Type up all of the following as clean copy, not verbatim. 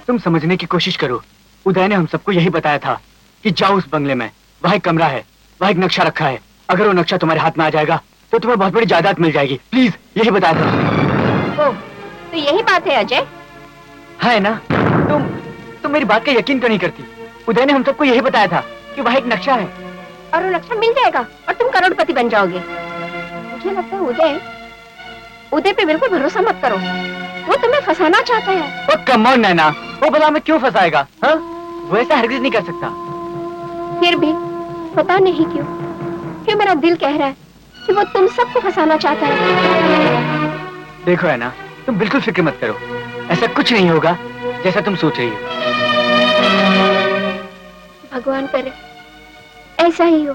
तुम समझने की कोशिश करो। उदय ने हम सबको यही बताया था कि जाओ उस बंगले में, वहाँ एक कमरा है, वहाँ एक नक्शा रखा है। अगर वो नक्शा तुम्हारे हाथ में आ जाएगा तो तुम्हें बहुत बड़ी जायदाद मिल जाएगी। प्लीज, यही बताया था। ओ, तो यही बात है अजय? है ना? तुम मेरी बात का यकीन क्यों नहीं करती? उदय ने हम सबको यही बताया था कि वहाँ एक नक्शा है और वो नक्शा मिल जाएगा और तुम करोड़पति बन जाओगे। मुझे लगता है उदय पे बिल्कुल भरोसा मत करो, वो तुम्हें फंसाना चाहता है। ओ कम ऑन नैना, वो भला में क्यों फंसाएगा? हाँ, वो ऐसा हरगिज नहीं कर सकता। फिर भी पता नहीं क्यों मेरा दिल कह रहा है कि वो तुम सबको फंसाना चाहता है। देखो है ना, तुम बिल्कुल फिक्र मत करो, ऐसा कुछ नहीं होगा जैसा तुम सोच रही हो। भगवान करे ऐसा ही हो।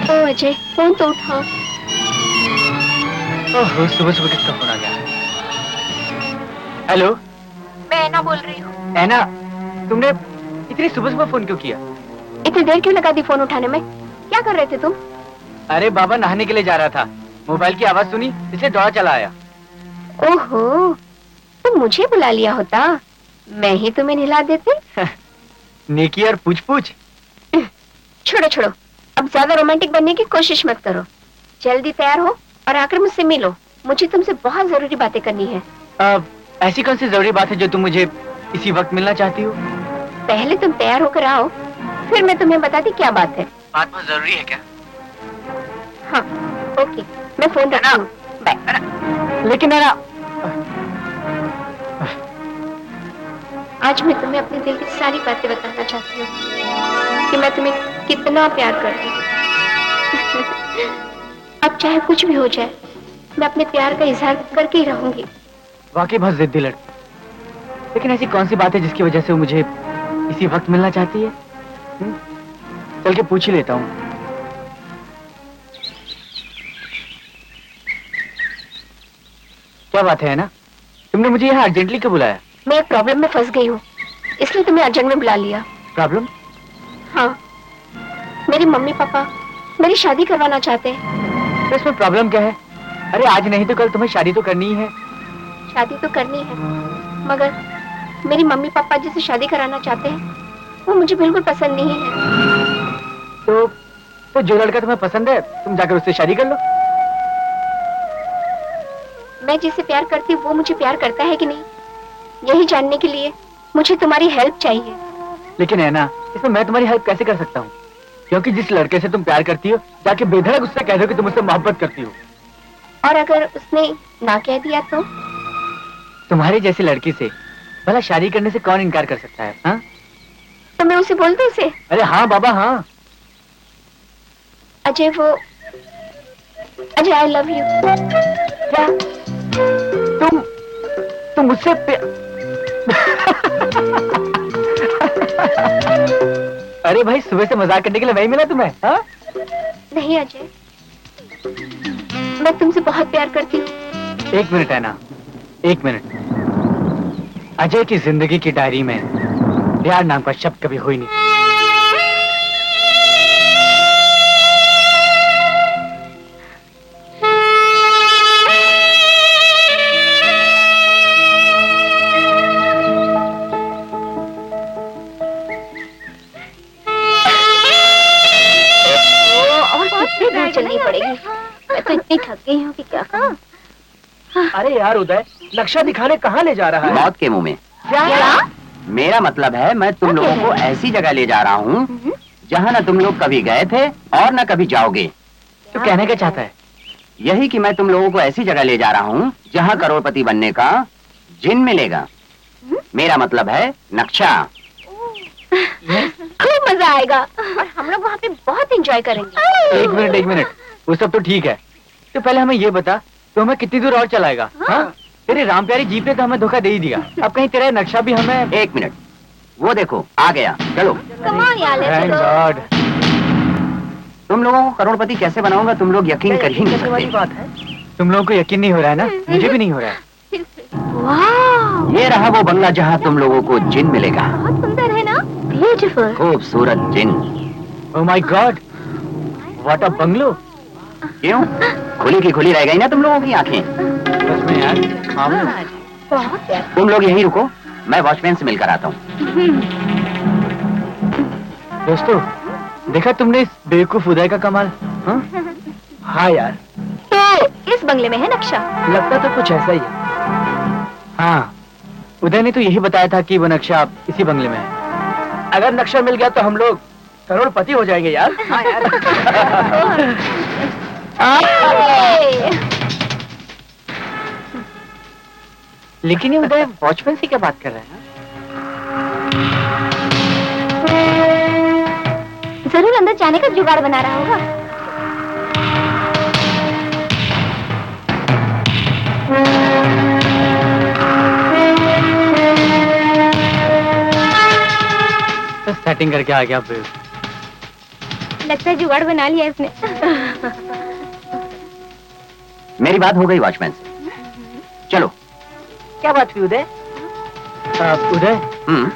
ओ अजय, फोन तो उठाओ। ओह, सुबह सुबह किसका फोन आ गया? हेलो, मैं ऐना बोल रही हूँ। ऐना, तुमने इतनी सुबह सुबह फोन क्यों किया? इतनी देर क्यों लगा दी फोन उठाने में? क्या कर रहे थे तुम? अरे बाबा, नहाने के लिए जा रहा था, मोबाइल की आवाज सुनी इसलिए दौड़ा चला आया। ओहो, तुम मुझे बुला लिया होता, मैं ही तुम्हें नहला देती। नेकी और पूछ पूछ। छोड़ो छोड़ो, अब ज्यादा रोमांटिक बनने की कोशिश मत करो। जल्दी तैयार हो और आकर मुझसे मिलो, मुझे तुमसे बहुत जरूरी बातें करनी है। ऐसी कौन सी जरूरी बात है जो तुम मुझे इसी वक्त मिलना चाहती हो? पहले तुम तैयार होकर आओ, फिर मैं तुम्हें बताती क्या बात है। बात बहुत जरूरी है क्या? हाँ, ओके, मैं फोन रखता हूँ, बाय। लेकिन है ना, आज मैं तुम्हें अपने दिल की सारी बातें बताना चाहती हूँ कि मैं तुम्हें कितना प्यार करती हूँ। अब चाहे कुछ भी हो जाए, मैं अपने प्यार का इजहार करके ही रहूंगी। वाकई बहुत जिद्दी लड़की, लेकिन ऐसी कौन सी बात है जिसकी वजह से वो मुझे इसी वक्त मिलना चाहती है? चल के पूछ ही लेता हूँ। क्या बात है ना, तुमने मुझे यहाँ अर्जेंटली क्यों बुलाया? मैं एक प्रॉब्लम में फंस गई हूँ, इसलिए तुम्हें अर्जेंट में बुला लिया। प्रॉब्लम? हाँ, मेरी मम्मी पापा मेरी शादी करवाना चाहते हैं। तो इसमें प्रॉब्लम क्या है? अरे आज नहीं तो कल तुम्हें शादी तो करनी ही है। शादी तो करनी है, मगर मेरी मम्मी पापा जिसे शादी कराना चाहते हैं वो मुझे बिल्कुल पसंद नहीं है। तो जो लड़का तुम्हें पसंद है तुम जाकर उससे शादी कर लो। मैं जिसे प्यार करती हूँ वो मुझे प्यार करता है कि नहीं, यही जानने के लिए मुझे तुम्हारी हेल्प चाहिए। लेकिन है ना, इसमें मैं तुम्हारी हेल्प कैसे कर सकता हूँ? क्योंकि जिस लड़के से तुम प्यार करती हो जाके बेधड़क उससे कह दो कि तुम उससे मोहब्बत करती हो। और अगर उसने ना कह दिया तो? तुम्हारी जैसी लड़की से भला शादी करने से कौन इनकार कर सकता है? हाँ, तो मैं उसे बोल दूं उसे? अरे हाँ बाबा हाँ। अजय, आई लव यू। क्या? तुम मुझसे अरे भाई, सुबह से मजाक करने के लिए वही मिला तुम्हें? हाँ? नहीं अजय, मैं तुमसे बहुत प्यार करती हूँ। एक मिनट है ना, एक मिनट। अजय की जिंदगी की डायरी में प्यार नाम का शब्द कभी हुई नहीं। चलनी पड़ेगी। मैं तो इतनी थक गई हूँ कि क्या कहूँ। अरे यार उदय, नक्शा दिखाने कहाँ ले जा रहा है? मौत के मुंह में। क्या? मेरा मतलब है मैं तुम लोगों को ऐसी जगह ले जा रहा हूँ जहाँ न तुम लोग कभी गए थे और न कभी जाओगे। तो कहने क्या चाहता है? यही कि मैं तुम लोगों को ऐसी जगह ले जा रहा हूँ जहाँ करोड़पति बनने का जिन मिलेगा। मेरा मतलब है नक्शा। खूब मजा आएगा और हम लोग वहाँ पे बहुत एंजॉय करेंगे। एक मिनट, एक मिनट। वो सब तो ठीक है, तो पहले हमें ये बता, तो हमें कितनी दूर और चलाएगा? हाँ? तेरी राम प्यारी जीप ने तो हमें धोखा दे ही दिया, अब कहीं तेरा नक्शा भी हमें। एक मिनट, वो देखो आ गया, चलो। Come on, यार, let's Thank go. God. तुम लोगों को करोड़पति कैसे बनाऊंगा तुम लोग यकीन कर ही नहीं सकते। बात है। तुम लोगों को यकीन नहीं हो रहा है ना? मुझे भी नहीं हो रहा है। वाह, ये रहा वो बंगला जहाँ तुम लोगों को जिन मिलेगा। बहुत सुंदर है ना? ब्यूटीफुल। खूबसूरत जिन। Oh my God, what a bungalow. क्यों? खुली की खुली रह गई ना तुम लोगों की आंखें। बस में यार, मामलो। बहुत प्यार। तुम लोग यहीं रुको, मैं वॉचमैन से मिलकर आता हूँ। दोस्तों, देखा तुमने इस बेवकूफ उदय का कमाल? हाँ? हाँ यार, तो इस बंगले में है नक्शा? लगता तो कुछ ऐसा ही है। हाँ, उदय ने तो यही बताया था कि वो नक्शा इसी बंगले में है। अगर नक्शा मिल गया तो हम लोग करोड़पति हो जाएंगे यार। हाँ यार। लेकिन ये उदय वॉचमैन से क्या बात कर रहा है? जरूर अंदर जाने का जुगाड़ बना रहा होगा। तो सेटिंग करके आ गया फिर। लगता है जुगाड़ बना लिया इसने। मेरी बात हो गई वॉचमैन से, चलो। क्या बात हुई उदय? उदय,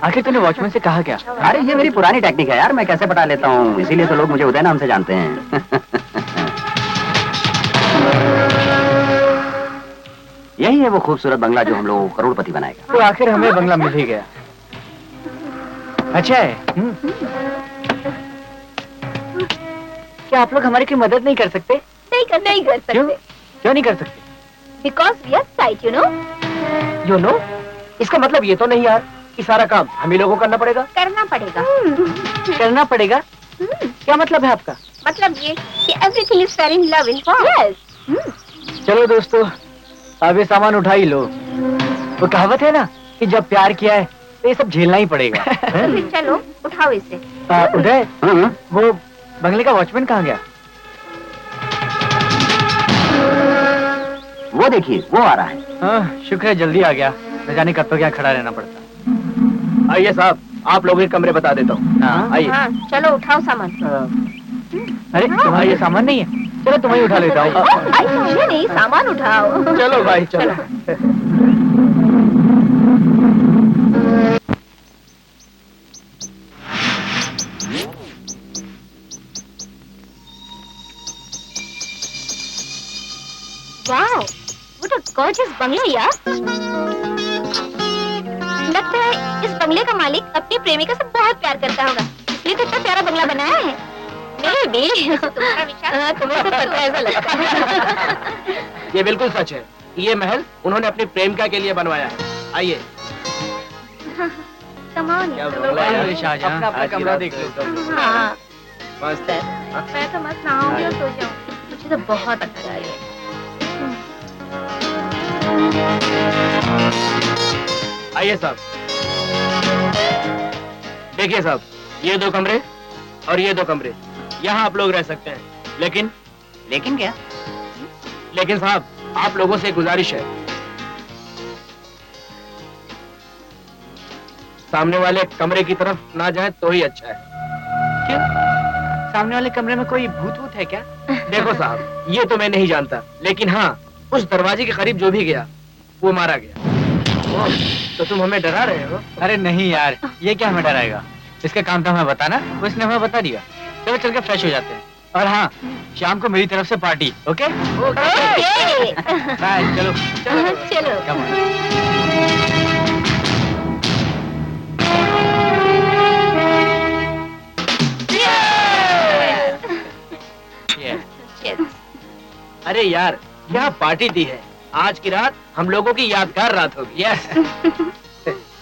आखिर तूने वॉचमैन से कहा क्या? अरे ये मेरी पुरानी टेक्निक है यार, मैं कैसे पटा लेता हूँ, इसीलिए तो लोग मुझे उदय नाम से जानते हैं। यही है वो खूबसूरत बंगला जो हम लोग करोड़पति बनाएगा। तो आखिर हमें बंगला मिल ही गया। अच्छा है। क्या आप लोग हमारी कोई मदद नहीं कर सकते? नहीं कर क्यों? सकते। क्यों नहीं कर सकते? Because we are sight, you know. You know? इसका मतलब ये तो नहीं यार कि सारा काम हम ही लोगों को करना पड़ेगा। करना पड़ेगा। करना पड़ेगा? क्या मतलब है आपका? मतलब ये कि everything is fair in love in yes. चलो दोस्तों, अब ये सामान उठा ही लो। वो कहावत है ना कि जब प्यार किया है तो ये सब झेलना ही पड़ेगा। फिर चलो उठाओ इसे। उदय, वो बंगले का वॉचमैन कहाँ गया? वो देखिए वो आ रहा है। हाँ, शुक्र है जल्दी आ गया, न जाने कब तक यहाँ खड़ा रहना पड़ता। आइए साहब, आप लोगों के कमरे बता देता हूँ। हाँ। आइए। हाँ, चलो उठाओ सामान। अरे तुम्हारा ये सामान नहीं है? चलो तुम्हें उठा लेता हूँ। मुझे नहीं, सामान उठाओ। चलो भाई चलो। वाओ, what a gorgeous बंगला यार। लगता है इस बंगले का मालिक अपनी प्रेमिका से बहुत प्यार करता होगा, इसलिए तो इतना प्यारा बंगला बनाया है। मेरे भी तुम्हारा विश्वास, तुम्हें तो पता है, ऐसा लगता है। ये बिल्कुल सच है। ये महल उन्होंने अपनी प्रेमिका के लिए बनवाया है। आइए। Come on, क्या यार। बंगला है यार। शाहजहां, अपना अपना आज की कमरा रात देख लो। हाँ, मस्त है। मैं तो मस्त नहाऊंगी और सो जाऊंगी। मुझे तो बहुत अच्छा लगा ये। आइए साहब। देखिए साहब, ये 2 कमरे और ये 2 कमरे, यहाँ आप लोग रह सकते हैं। लेकिन लेकिन क्या? लेकिन साहब, आप लोगों से एक गुजारिश है, सामने वाले कमरे की तरफ ना जाए तो ही अच्छा है। क्यों? सामने वाले कमरे में कोई भूत वूत है क्या? देखो साहब, ये तो मैं नहीं जानता, लेकिन हाँ, उस दरवाजे के करीब जो भी गया वो मारा गया। ओह, तो तुम हमें डरा रहे हो? अरे नहीं यार, ये क्या हमें डराएगा? इसका काम था हमें बताना, वो इसने हमें बता दिया। चलो चल के फ्रेश हो जाते हैं। और हाँ, शाम को मेरी तरफ से पार्टी, ओके? ओके। बाय, चलो। चलो। Come on. Yeah. Cheers. अरे यार, क्या पार्टी दी है। आज की रात हम लोगों की यादगार रात होगी। Yes.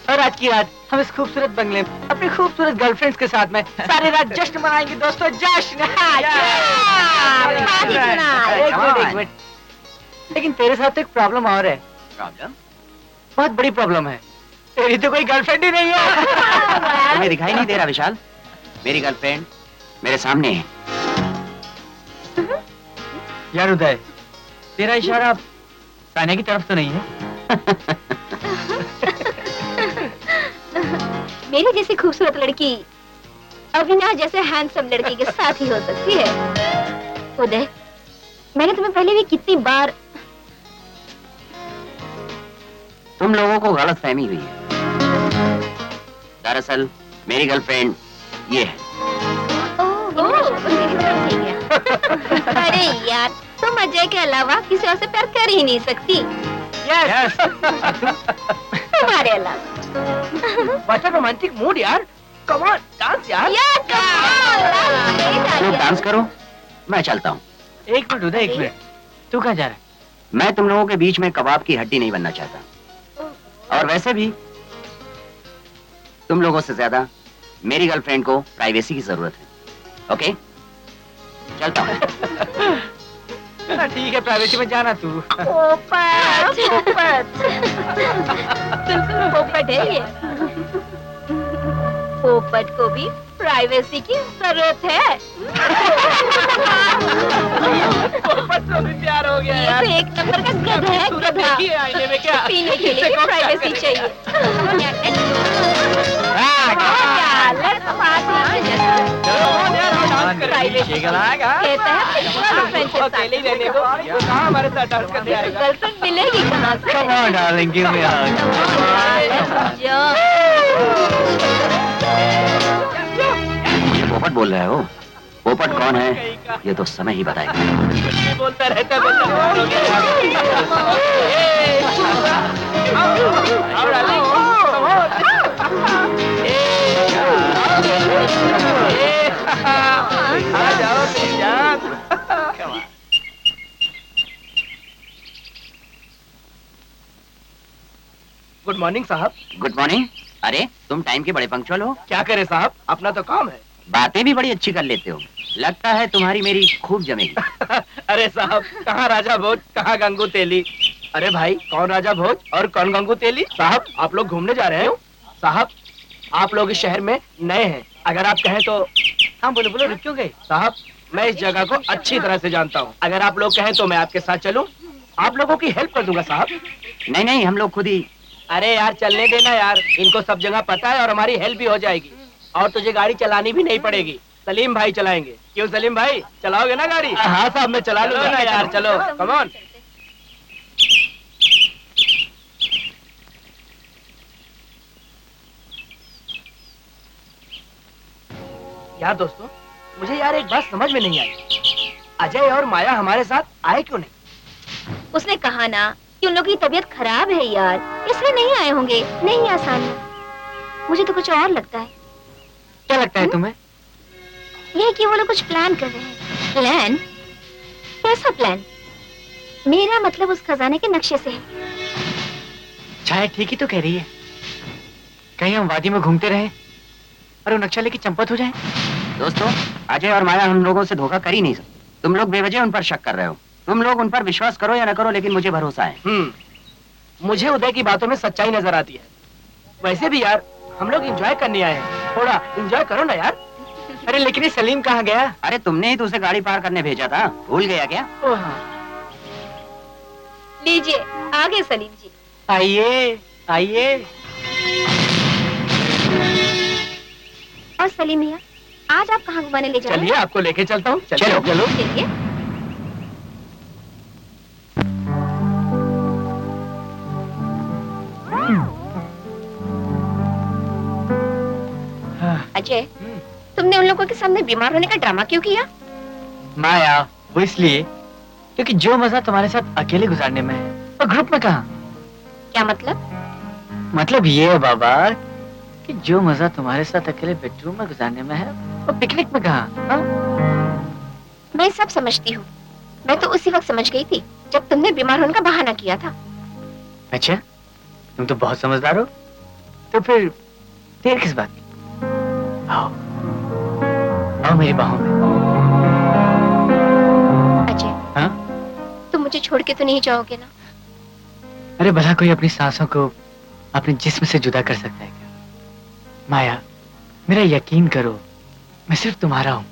और आज की रात हम इस खूबसूरत बंगले में अपनी खूबसूरत गर्लफ्रेंड्स के साथ में सारी रात जश्न मनाएंगे दोस्तों, जश्न। पार्टी मनाएं। एक मिनट। लेकिन तेरे साथ तो एक प्रॉब्लम और है। प्रॉब्लम? बहुत बड़ी प्रॉब्लम है। तेरी तो कोई गर्लफ्रेंड ही नहीं है। तुम्हें दिखाई नहीं दे रहा विशाल? मेरी गर्लफ्रेंड मेरे सामने है। यार उदय, तेरा इशारा सानिया की तरफ तो नहीं है? मेरी जैसी खूबसूरत लड़की अविनाश जैसे हैंडसम लड़की के साथ ही हो सकती है। उदय, मैंने तुम्हें पहले भी कितनी बार। तुम लोगों को गलत फहमी हुई है। दरअसल मेरी गर्लफ्रेंड ये है। अरे यार, तुम अजय के अलावा किसी और से प्यार कर ही नहीं सकती। यस। तुम्हारे अलावा। What a romantic mood यार। Come on, डांस यार। तुम डांस करो, मैं चलता हूँ। एक मिनट उदय, एक मिनट। तू कहाँ जा रहा है? मैं तुम लोगों के बीच में कबाब की हड्डी नहीं बनना चाहता। और वैसे भी तुम लोगों से ज्यादा मेरी गर्लफ्रेंड को प्राइवेसी की जरूरत है। ओके, चलता हूँ। ठीक है, प्राइवेसी में जाना तू। पोपट, पोपट। बिल्कुल पोपट है ये। पोपट को भी प्राइवेसी की जरूरत है। पोपट को भी प्यार हो गया ये यार। तो एक नंबर का गधा है, सूरत गधा। देखी है आईने में क्या? पीने के लिए इससे कौन प्राइवेसी प्यार चाहिए। प्राइवेसी अकेले ही रहने को, कहाँ हमारे साथ डांस करने आएगा? गर्लफ्रेंड मिलेगी कहाँ से? Come on, darling, give me a hug. मुझे पोपट बोल रहे हो? पोपट कौन है ये तो समय ही बताएगा। ये बोलता रहता है, बोलता रहता है। आओ डार्लिंग, come on। आ जाओ मेरी जान। गुड मॉर्निंग साहब। Good morning. अरे तुम टाइम के बड़े पंक्चुअल हो। क्या करे साहब, अपना तो काम है। बातें भी बड़ी अच्छी कर लेते हो, लगता है तुम्हारी मेरी खूब जमेगी। अरे साहब, कहाँ राजा भोज, कहाँ गंगू तेली। अरे भाई, कौन राजा भोज और कौन गंगू तेली? साहब, आप लोग घूमने जा रहे हो? साहब, आप लोग इस शहर में नए हैं, अगर आप कहें तो। हाँ बोलो बोलो, रुक क्यों गए? साहब, मैं इस जगह को अच्छी तरह से जानता हूँ, अगर आप लोग कहें तो मैं आपके साथ चलूं, आप लोगों की हेल्प कर दूंगा साहब। नहीं नहीं, हम लोग खुद ही। अरे यार चलने देना यार, इनको सब जगह पता है और हमारी हेल्प भी हो जाएगी और तुझे गाड़ी चलानी भी नहीं पड़ेगी। सलीम भाई चलाएंगे। क्यों सलीम भाई, चलाओगे ना गाड़ी? हाँ साहब, मैं चला लूंगा ना यार, चलो कम ऑन। यार दोस्तों, मुझे यार एक बात समझ में नहीं आई, अजय और माया हमारे साथ आए क्यों नहीं? उसने कहा ना कि उन लोगों की तबीयत खराब है यार, इसलिए नहीं आए होंगे। नहीं आसानी, मुझे तो कुछ और लगता है। क्या लगता है तुम्हें? ये कि वो लोग कुछ प्लान कर रहे हैं। प्लान? कैसा प्लान? मेरा मतलब उस खजाने के नक्शे से है। छाया ठीक ही तो कह रही है। कहीं हम वादी में घूमते रहे और वो नक्शा लेके चंपत हो जाए। दोस्तों, अजय और माया हम लोगों से धोखा कर ही नहीं सकते। तुम लोग बेवजह उन पर शक कर रहे हो। तुम लोग उन पर विश्वास करो या न करो, लेकिन मुझे भरोसा है। मुझे उदय की बातों में सच्चाई नजर आती है। वैसे भी यार, हम लोग एंजॉय करने आए हैं, थोड़ा एंजॉय करो ना यार। अरे लेकिन ये सलीम कहाँ गया? अरे तुमने ही तो उसे गाड़ी पार करने भेजा था, भूल गया क्या? ओ हाँ। लीजिए, आगे सलीम जी। आइए आइए। और सलीम भैया, आज आप कहाँ घुमाने ले जा रहे चलिए आपको लेके चलता हूँ। चलो। चलो। चलिए। अजय, तुमने उन लोगों के सामने बीमार होने का ड्रामा क्यों किया? माया, वो इसलिए क्योंकि जो मजा तुम्हारे साथ अकेले गुजारने में है और ग्रुप में कहाँ। क्या मतलब? मतलब ये है बाबा कि जो मजा तुम्हारे साथ अकेले बेडरूम में गुजारने में है वो पिकनिक में कहाँ। हाँ? मैं सब समझती हूँ। मैं तो उसी वक्त समझ गई थी जब तुमने बीमार होने का बहाना किया था। अच्छा, तुम तो बहुत समझदार हो। तो फिर देर किस बात की? आओ, आओ मेरी बाहों में। अजय, हाँ? तुम मुझे छोड़ के तो नहीं जाओगे ना? अरे भला कोई अपनी सांसों को अपने जिस्म से जुदा कर सकता है क्या? माया, मेरा यकीन करो, मैं सिर्फ तुम्हारा हूँ।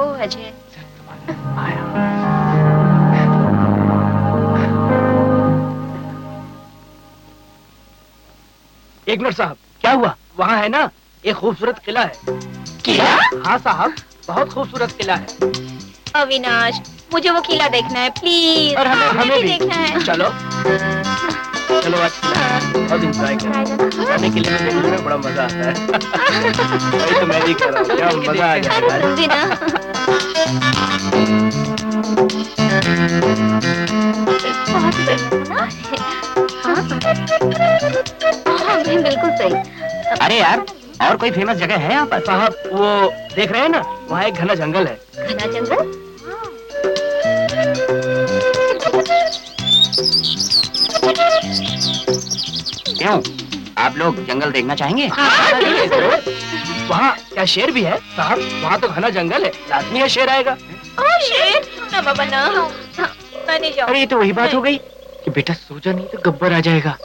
ओ अजय, सिर्फ तुम्हारा। माया। एक मिनट साहब, क्या हुआ? वहाँ है ना एक खूबसूरत किला है। किला? हाँ साहब, बहुत खूबसूरत किला है। अविनाश, मुझे वो किला देखना है प्लीज। और हमें भी देखना है। चलो चलो, आज बहुत इंजॉय करें। खाने के लिए देखने में बड़ा मजा आता है। वही तो मैं भी कह रहा हूँ, क्या मजा आ जाएगा। तुम भी ना। बहुत बढ़िया ना। हाँ, बिल्कुल सही। अरे यार, और कोई फेमस जगह है यहाँ पर? साहब वो देख रहे हैं ना, वहाँ एक घना जंगल है। घना जंगल? क्यों, आप लोग जंगल देखना चाहेंगे? वहाँ क्या शेर भी है? साहब वहाँ तो घना जंगल है, लाजमी है शेर आएगा। ओ शेर, ना बाबा ना, मैं नहीं जाऊँ। अरे ये तो वही बात हो गई कि बेटा सो जा, नहीं तो गब्बर आ जाएगा।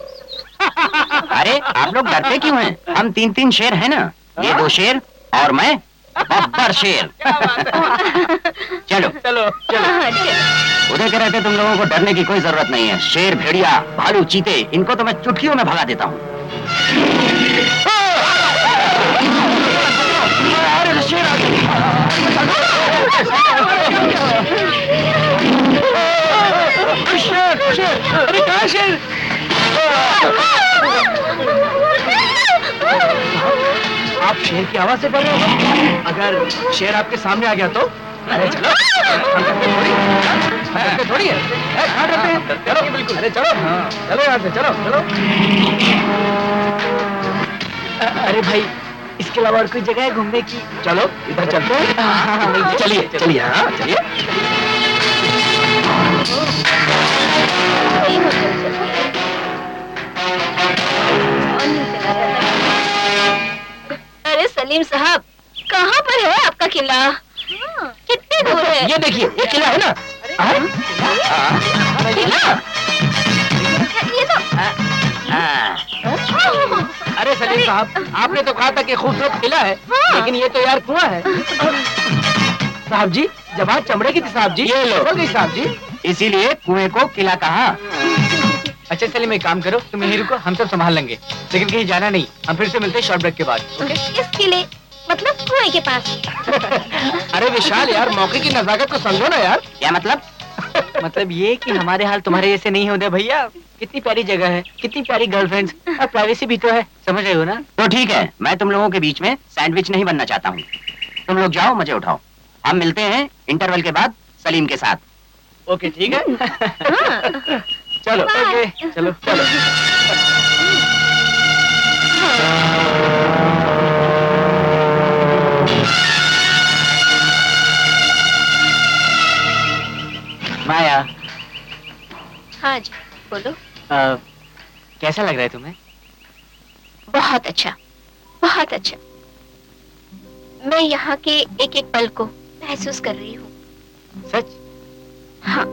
अरे आप लोग डरते क्यों हैं? हम 3-3 शेर हैं ना, ये 2 शेर और मैं बब्बर शेर। चलो चलो चलो। उधर के रहते तुम लोगों को डरने की कोई जरूरत नहीं है। शेर, भेड़िया, भालू, चीते, इनको तो मैं चुटकियों में भगा देता हूँ। अरे कहाँ शेर? आप शेर की आवाज से डर रहे हो? अगर शेर आपके सामने आ गया तो? अरे चलो, हम डरते थोड़ी है। कहाँ डरते हैं? चलो बिल्कुल, अरे चलो, चलो यहाँ से, चलो चलो। अरे भाई, इसके अलावा और कोई जगह है घूमने की? चलो इधर चलते हैं। चलिए चलिए, हाँ चलिए। अरे सलीम साहब, कहाँ पर है आपका किला? कितने दूर है? ये देखिए, ये किला है ना? किला? ये तो अरे सलीम साहब, आपने तो कहा था कि खूबसूरत किला है, लेकिन ये तो यार कुआं है। साहब जी, जबान चमड़े की थी साहब जी। ये लो। हो गई साहब जी। इसीलिए कुएं को किला कहा। अच्छा चलिए, मैं काम करो, तुम यहीं रुको, हम सब संभाल लेंगे, लेकिन कहीं जाना नहीं। हम फिर से मिलते हैं शॉर्ट ब्रेक के बाद। ओके? इस किले मतलब कुएं के पास। अरे विशाल यार, मौके की नजाकत को समझो ना यार। क्या मतलब? मतलब ये कि हमारे हाल तुम्हारे जैसे नहीं होते भैया। कितनी प्यारी जगह है, कितनी प्यारी गर्लफ्रेंड्स और प्राइवेसी भी तो है, समझ रहे हो ना? तो ठीक है, मैं तुम लोगों के बीच में सैंडविच नहीं बनना चाहता हूँ। तुम लोग जाओ, मजे उठाओ। हम मिलते हैं इंटरवल के बाद सलीम के साथ। ओके ठीक है। चलो Bye. ओके, चलो चलो। माया, हाँ जी, बोलो। कैसा लग रहा है तुम्हें? बहुत अच्छा, बहुत अच्छा। मैं यहाँ के एक एक पल को महसूस कर रही हूँ। सच? हाँ,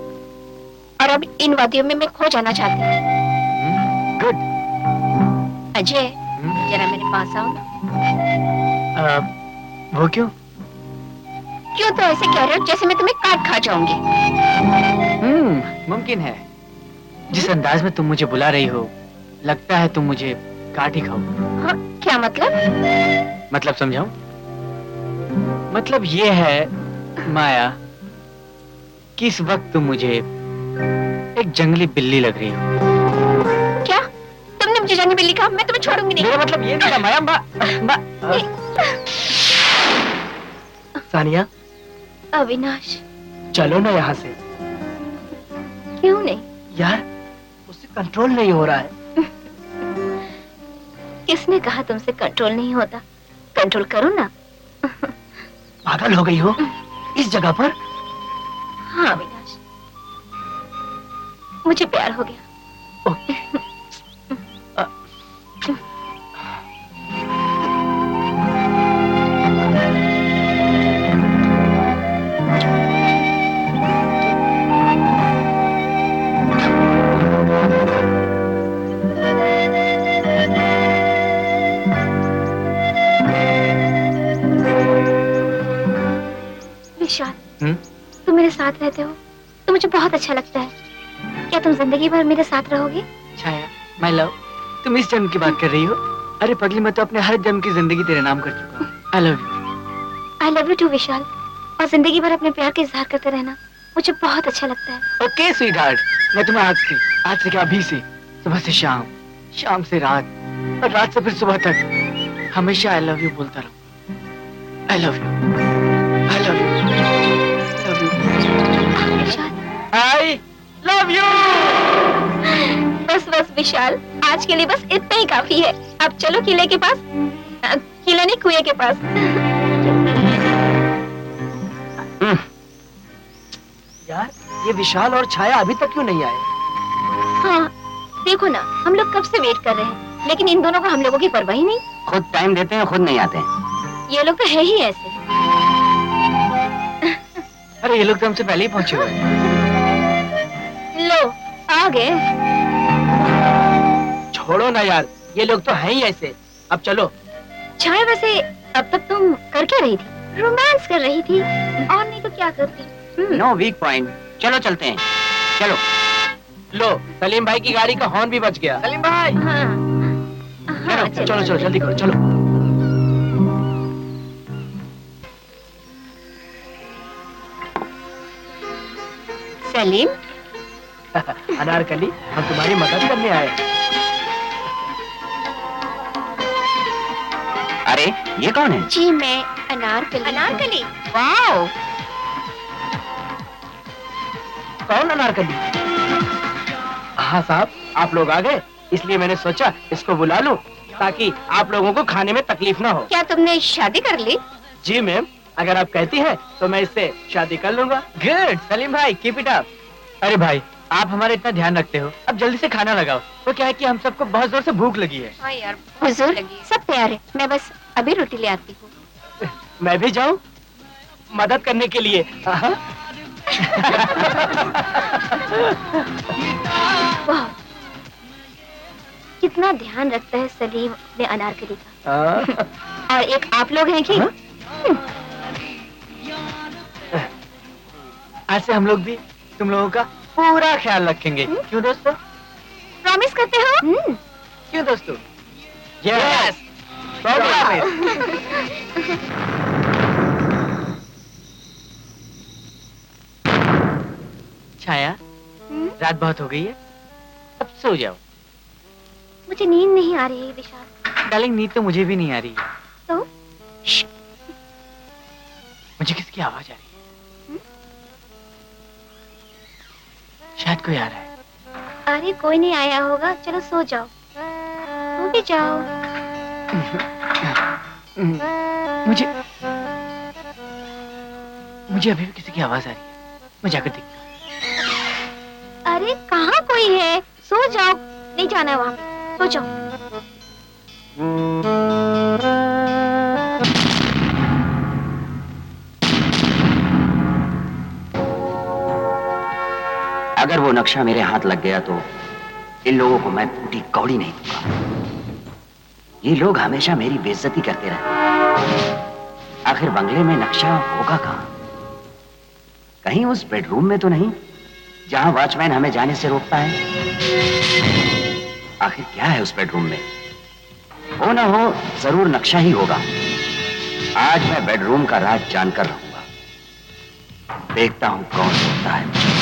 और अब इन वादियों में मैं खो जाना चाहती हूँ। गुड। अजय, जरा मेरे पास आओ ना। वो क्यों? क्यों तो ऐसे कह रहे हो जैसे मैं तुम्हें काट खा जाऊंगी। मुमकिन है। जिस अंदाज में तुम मुझे बुला रही हो, लगता है तुम मुझे काट ही खाओ। हाँ, क्या मतलब? मतलब समझाऊं? मतलब ये है माया कि इस वक्त तुम मुझे एक जंगली बिल्ली लग रही हो। क्या तुमने मुझे जंगली बिल्ली कहा? मैं तुम्हें छोड़ूंगी नहीं। मेरा मतलब ये नहीं था माया। सानिया, अविनाश, चलो ना यहाँ से। क्यों नहीं? यार मुझसे कंट्रोल नहीं हो रहा है। किसने कहा तुमसे कंट्रोल नहीं होता? कंट्रोल करो ना। पागल हो गई हो इस जगह पर? हाँ अविनाश, मुझे प्यार हो गया। विशाल, तुम मेरे साथ रहते हो तो मुझे बहुत अच्छा लगता है। क्या तुम जिंदगी भर मेरे साथ रहोगे? छाया, माय लव, तुम इस जन्म की बात कर रही हो? अरे पगली, मैं तो अपने हर जन्म की जिंदगी तेरे नाम कर चुका हूँ। I love you. I love you too Vishal. और जिंदगी भर अपने प्यार का इजहार करते रहना मुझे बहुत अच्छा लगता है। ओके स्वीट हार्ट, मैं तुम्हें आज से क्या अभी से, सुबह से शाम, शाम से रात और रात से फिर सुबह तक हमेशा आई लव यू बोलता रहूं। आई love you, I love you, love you, Vishal, I love you. बस बस विशाल, आज के लिए बस इतना ही काफी है। अब चलो किले के पास, किला नहीं कुएं के पास। यार ये विशाल और छाया अभी तक क्यों नहीं आए? हाँ देखो ना, हम लोग कब से वेट कर रहे हैं, लेकिन इन दोनों को हम लोगों की परवाह ही नहीं। खुद टाइम देते हैं, खुद नहीं आते हैं। ये लोग तो है ही ऐसे। अरे ये लोग तो हमसे पहले ही पहुंचे हुए हैं। लो आ गए। छोड़ो ना यार, ये लोग तो हैं ही ऐसे। अब चलो। छाया, वैसे अब तक तुम कर क्या रही थी? रोमांस कर रही थी, और नहीं तो क्या करती? No weak point. चलो चलते हैं, चलो। लो, सलीम भाई की गाड़ी का हॉर्न भी बज गया। सलीम भाई, हाँ हाँ, चलो चलो जल्दी करो, चलो। सलीम, अनारकली, हम तुम्हारी मदद करने आए हैं। अरे ये कौन है? जी मैं अनारकली। अनारकली, वाओ। कौन अनारकली? हाँ साहब, आप लोग आ गए, इसलिए मैंने सोचा इसको बुला लूं ताकि आप लोगों को खाने में तकलीफ ना हो। क्या तुमने शादी कर ली? जी मैम, अगर आप कहती हैं तो मैं इससे शादी कर लूंगा। गुड सलीम भाई, कीप इट अप। अरे भाई, आप हमारा इतना ध्यान रखते हो, अब जल्दी से खाना लगाओ। तो क्या है कि हम सबको बहुत जोर से भूख लगी है। हाँ यार, हुजूर सब तैयार है, मैं बस अभी रोटी ले आती हूँ। मैं भी जाऊं मदद करने के लिए? वाह, कितना ध्यान रखता है सलीम अपने अनारकली का। और एक आप लोग हैं कि आज से हम लोग भी तुम लोगों का पूरा ख्याल रखेंगे। क्यों दोस्तों? प्रॉमिस करते हो? क्यों दोस्तों? यस, छाया, रात बहुत हो गई है, अब सो जाओ। मुझे नींद नहीं आ रही है विशाल। डार्लिंग, नींद तो मुझे भी नहीं आ रही है। तो मुझे किसकी आवाज आ रही है? शायद कोई आ रहा है। अरे कोई नहीं आया होगा, चलो सो जाओ, सो भी जाओ। मुझे अभी भी किसी की आवाज आ रही है। मैं जाकर देखता हूँ। अरे कहाँ कोई है, सो जाओ, नहीं जाना है वहाँ पे, सो जाओ। अगर वो नक्शा मेरे हाथ लग गया तो इन लोगों को मैं फूटी कौड़ी नहीं दूंगा। ये लोग हमेशा मेरी बेइज्जती करते रहे। आखिर बंगले में नक्शा होगा कहाँ? कहीं उस बेडरूम में तो नहीं जहां वॉचमैन हमें जाने से रोकता है? आखिर क्या है उस बेडरूम में? हो ना हो जरूर नक्शा ही होगा। आज मैं बेडरूम का राज जानकर रहूंगा। देखता हूं कौन होता है मुझे।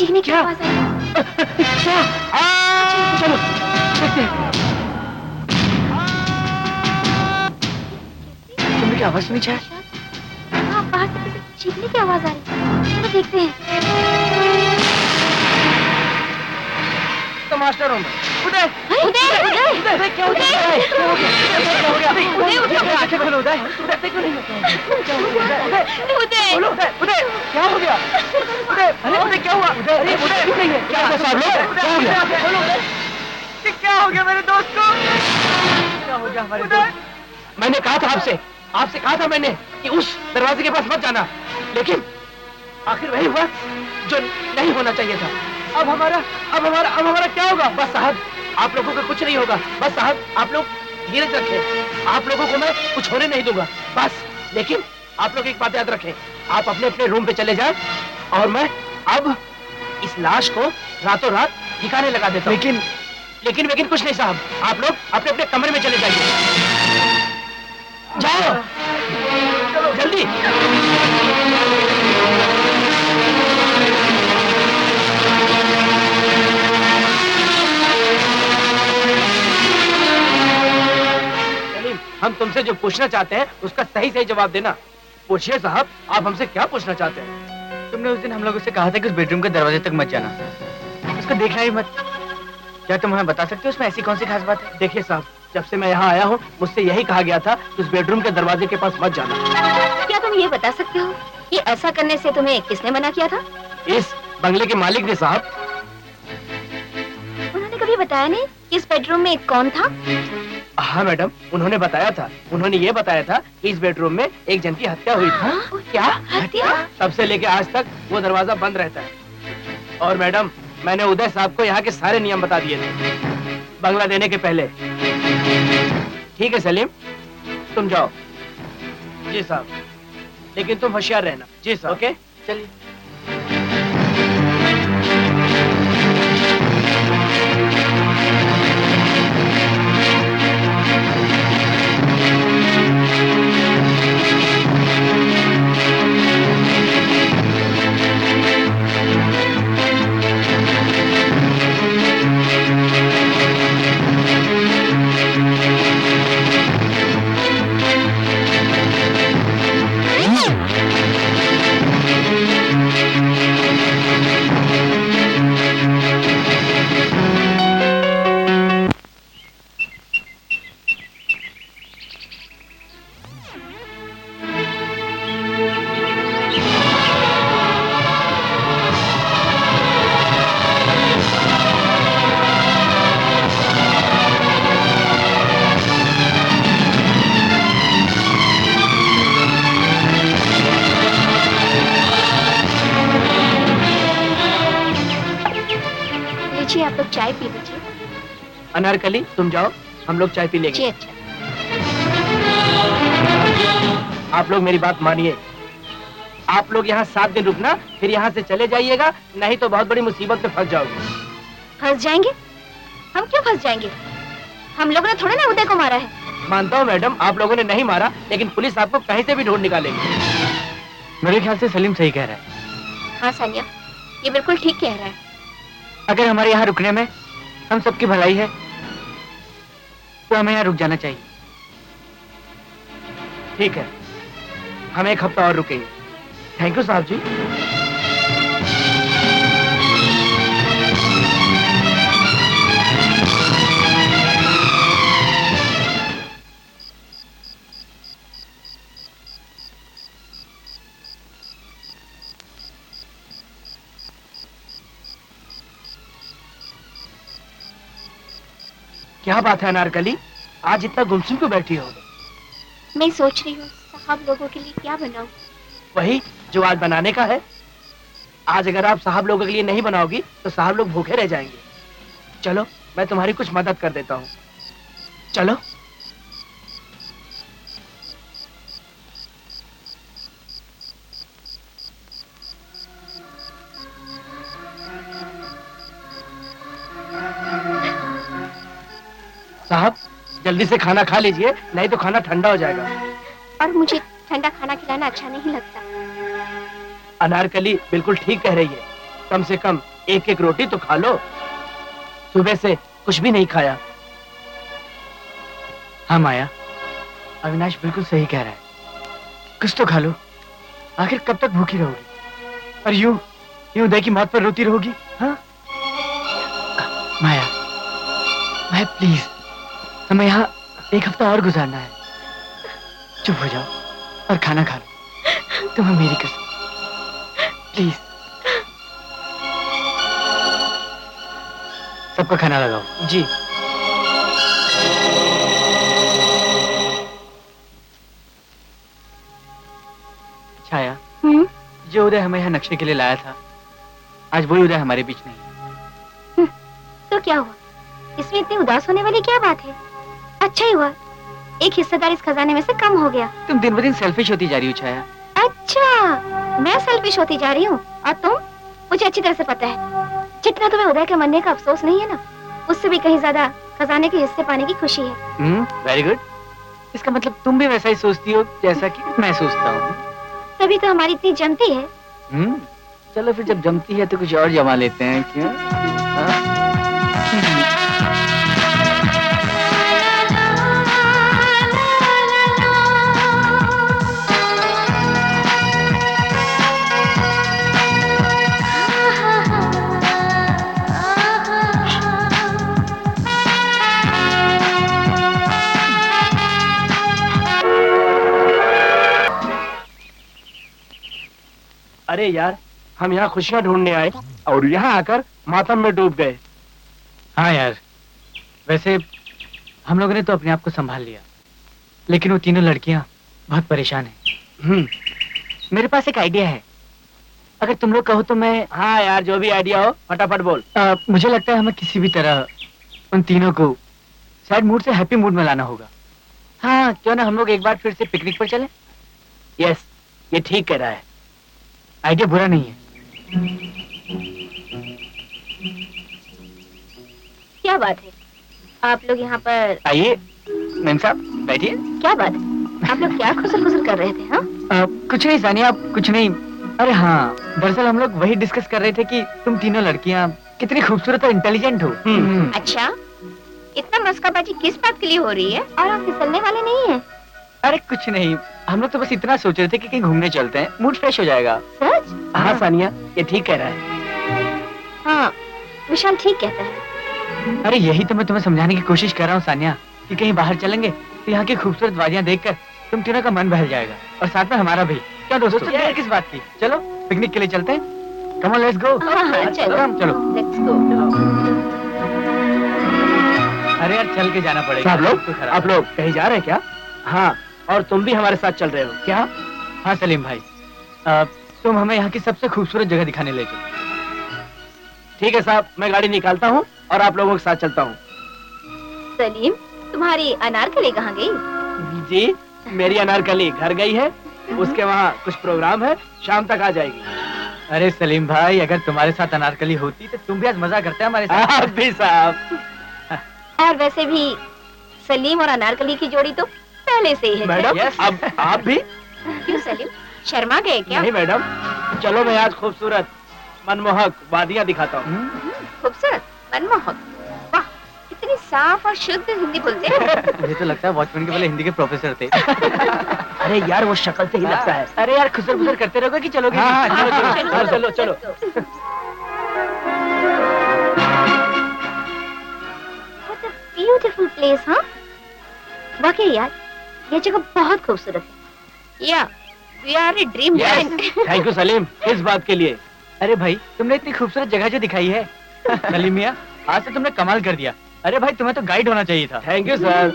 चीखने की आवाज आई। चलो देखते हैं। तुमने क्या आवाज सुनी? हाँ, बाहर से किसी चीखने की आवाज आ रही है। चलो देखते हैं। तो मास्टर हूँ उदय उदय उदय उदय क्या हो गया? क्या हो गया? क्या हो गया? उदय उदय उदय क्यों नहीं उदय उदय क्या हो गया? उदय अरे उदय क्या हुआ? अरे उदय क्यों नहीं है? क्या हुआ साहब लोग? क्या हो गया? क्या हो गया मेरे दोस्त को? क्या हो गया हमारे दोस्त? मैंने कहा था आपसे कहा था मैंने कि उस दरवाजे के पास मत जाना, लेकिन आखिर वही हुआ जो नहीं होना चाहिए था। अब हमारा क्या होगा? बस साहब आप लोगों का कुछ नहीं होगा। बस साहब आप लोग धीरज रखें, आप लोगों को मैं कुछ होने नहीं दूंगा बस। लेकिन आप लोग एक बात याद रखें, आप अपने अपने रूम पे चले जाएं और मैं अब इस लाश को रातों रात ठिकाने लगा देता हूं। लेकिन कुछ नहीं साहब, आप लोग अपने अपने कमरे में चले जाइए। जाओ चलो जल्दी। हम तुमसे जो पूछना चाहते हैं उसका सही सही जवाब देना। पूछिए साहब, आप हमसे क्या पूछना चाहते हैं? तुमने उस दिन हम लोगों से कहा था कि उस बेडरूम के दरवाजे तक मत जाना, उसको देखना ही मत। क्या तुम हमें बता सकते हो उसमें ऐसी कौन सी खास बात है? देखिए साहब, जब से मैं यहाँ आया हूँ मुझसे यही कहा गया था कि उस बेडरूम के दरवाजे के पास मत जाना। क्या तुम ये बता सकते हो कि ऐसा करने से तुम्हें किसने मना किया था? इस बंगले के मालिक ने साहब। उन्होंने कभी बताया नहीं कि इस बेडरूम में कौन था? हाँ मैडम, उन्होंने बताया था। उन्होंने ये बताया था कि इस बेडरूम में एक जन की हत्या हुई थी। क्या हत्या? तब से लेके आज तक वो दरवाजा बंद रहता है। और मैडम, मैंने उदय साहब को यहाँ के सारे नियम बता दिए थे बंगला देने के पहले। ठीक है सलीम, तुम जाओ। जी साहब, लेकिन तुम होशियार रहना। जी साहब। ओके चलिए। लीजिए, आप लोग चाय पी लीजिए। अनारकली तुम जाओ, हम लोग चाय पी जी लेंगे। अच्छा। आप लोग मेरी बात मानिए, आप लोग यहाँ 7 दिन रुकना, फिर यहाँ से चले जाइएगा, नहीं तो बहुत बड़ी मुसीबत में फंस जाओगे। फंस जाएंगे? हम क्यों फंस जाएंगे? हम लोगों ने थोड़ा ना उदय को मारा है। मानता हूँ मैडम, आप लोगों ने नहीं मारा, लेकिन पुलिस आपको कहीं से भी ढूंढ निकालेगी। मेरे ख्याल से सलीम सही कह रहा है। हाँ सानिया, ये बिल्कुल ठीक कह रहा है। अगर हमारे यहाँ रुकने में हम सबकी भलाई है तो हमें यहाँ रुक जाना चाहिए। ठीक है, हम 1 हफ्ता और रुकेंगे। थैंक यू साहब जी। क्या बात है अनारकली, आज इतना गुमसुम क्यों बैठी हो? मैं सोच रही हूँ साहब लोगों के लिए क्या बनाऊं। वही जो आज बनाने का है। आज अगर आप साहब लोगों के लिए नहीं बनाओगी तो साहब लोग भूखे रह जाएंगे। चलो मैं तुम्हारी कुछ मदद कर देता हूँ, चलो। साहब जल्दी से खाना खा लीजिए, नहीं तो खाना ठंडा हो जाएगा। और मुझे ठंडा खाना खिलाना अच्छा नहीं लगता। अनारकली बिल्कुल ठीक कह रही है, कम से कम 1-1 रोटी तो खा लो। सुबह से कुछ भी नहीं खाया। हाँ माया, अविनाश बिल्कुल सही कह रहा है, कुछ तो खा लो। आखिर कब तक भूखी रहोगी और यूं उदय की मौत पर रोती रहोगी? हाँ माया, माया प्लीज, हमें यहाँ 1 हफ्ता और गुजारना है। चुप हो जाओ और खाना खा लो, तुम्हें मेरी कसम, प्लीज। सबका खाना लगाओ। जी। छाया, जो उदय हमें यहाँ नक्शे के लिए लाया था, आज वही उदय हमारे बीच नहीं है। तो क्या हुआ? इसमें इतनी उदास होने वाली क्या बात है? अच्छा ही हुआ, एक हिस्सेदार इस खजाने में से कम हो गया। तुम दिन ब दिन सेल्फिश होती जा रही हो छाया। अच्छा, मैं सेल्फिश होती जा रही हूँ और तुम? मुझे अच्छी तरह से पता है, जितना तुम्हें उदय के मरने का अफसोस नहीं है ना, उससे भी कहीं ज्यादा खजाने के हिस्से पाने की खुशी है। Very good. इसका मतलब तुम भी वैसा ही सोचती हो जैसा कि मैं सोचता हूँ। तभी तो हमारी इतनी जमती है। चलो फिर जब जमती है तो कुछ और जमा लेते हैं, क्यों? अरे यार, हम यहाँ खुशियाँ ढूंढने आए और यहाँ आकर मातम में डूब गए। हाँ यार, वैसे हम लोगों ने तो अपने आप को संभाल लिया, लेकिन वो तीनों लड़कियां बहुत परेशान हैं। मेरे पास एक आइडिया है, अगर तुम लोग कहो तो मैं। हाँ यार, जो भी आइडिया हो फटाफट बोल। मुझे लगता है हमें किसी भी तरह उन तीनों को सैड मूड से हैप्पी मूड में लाना होगा। हाँ, क्यों ना हम लोग एक बार फिर से पिकनिक पर चलें? यस, ये ठीक कह रहा है। आइडिया बुरा नहीं है। क्या बात है, आप लोग यहाँ पर? आइए मैम साहब, बैठिए। क्या बात है, आप लोग क्या खुसर कर रहे थे? हाँ, कुछ नहीं सानिया, कुछ नहीं। अरे हाँ, दरअसल हम लोग वही डिस्कस कर रहे थे कि तुम तीनों लड़कियाँ कितनी खूबसूरत और इंटेलिजेंट हो। अच्छा, इतना मस्काबाजी किस बात के लिए हो रही है? और आप फिसलने वाले नहीं हैं? अरे कुछ नहीं, हम लोग तो बस इतना सोच रहे थे कि कहीं घूमने चलते हैं, मूड फ्रेश हो जाएगा। सच? हाँ सानिया, ये ठीक कह रहा है। हाँ, विशाल ठीक कहता है। अरे यही तो मैं तुम्हें समझाने की कोशिश कर रहा हूँ सानिया, कि कहीं बाहर चलेंगे तो यहाँ की खूबसूरत वादियाँ देखकर तुम तीनों का मन बहल जाएगा, और साथ में हमारा भी। क्या दोस्तों, देर किस बात की? चलो पिकनिक के लिए चलते हैं। Come on, let's go. चलो। Let's go. अरे यार, चल के जाना पड़ेगा। आप लोग कहीं जा रहे हैं क्या? हाँ, और तुम भी हमारे साथ चल रहे हो क्या? हाँ सलीम भाई, तुम हमें यहाँ की सबसे खूबसूरत जगह दिखाने ले चलो। ठीक है साहब, मैं गाड़ी निकालता हूँ और आप लोगों के साथ चलता हूँ। सलीम, तुम्हारी अनारकली कहाँ गई? जी, मेरी अनारकली घर गई है, उसके वहाँ कुछ प्रोग्राम है, शाम तक आ जाएगी। अरे सलीम भाई, अगर तुम्हारे साथ अनारकली होती तो तुम भी आज मजा करते हमारे साथ। आप भी साहब। और वैसे भी सलीम और अनारकली की जोड़ी तो पहले से ही है। Madam, Yes. अब आप भी? क्यों सलीम, शर्मा गए क्या? नहीं मैडम, चलो मैं आज खूबसूरत मनमोहक वादियाँ दिखाता हूँ। खूबसूरत, मनमोहक, वाह, इतनी साफ और शुद्ध हिंदी बोलते हैं। मुझे तो लगता है वॉचमैन के पहले हिंदी के प्रोफेसर थे। अरे यार, वो शक्ल से ही लगता है। अरे यार, खुसर खुसर करते रहोगे कि चलोगे? हाँ, चलो चलो। What a beautiful place, हाँ? वाकई यार, ये जगह बहुत खूबसूरत है। या, we are a dream band. Thank you Salim, इस बात के लिए। अरे भाई, तुमने इतनी खूबसूरत जगह जो दिखाई है। सलीम मियां, आज तो तुमने कमाल कर दिया। अरे भाई, तुम्हें तो गाइड होना चाहिए था। Thank you sir.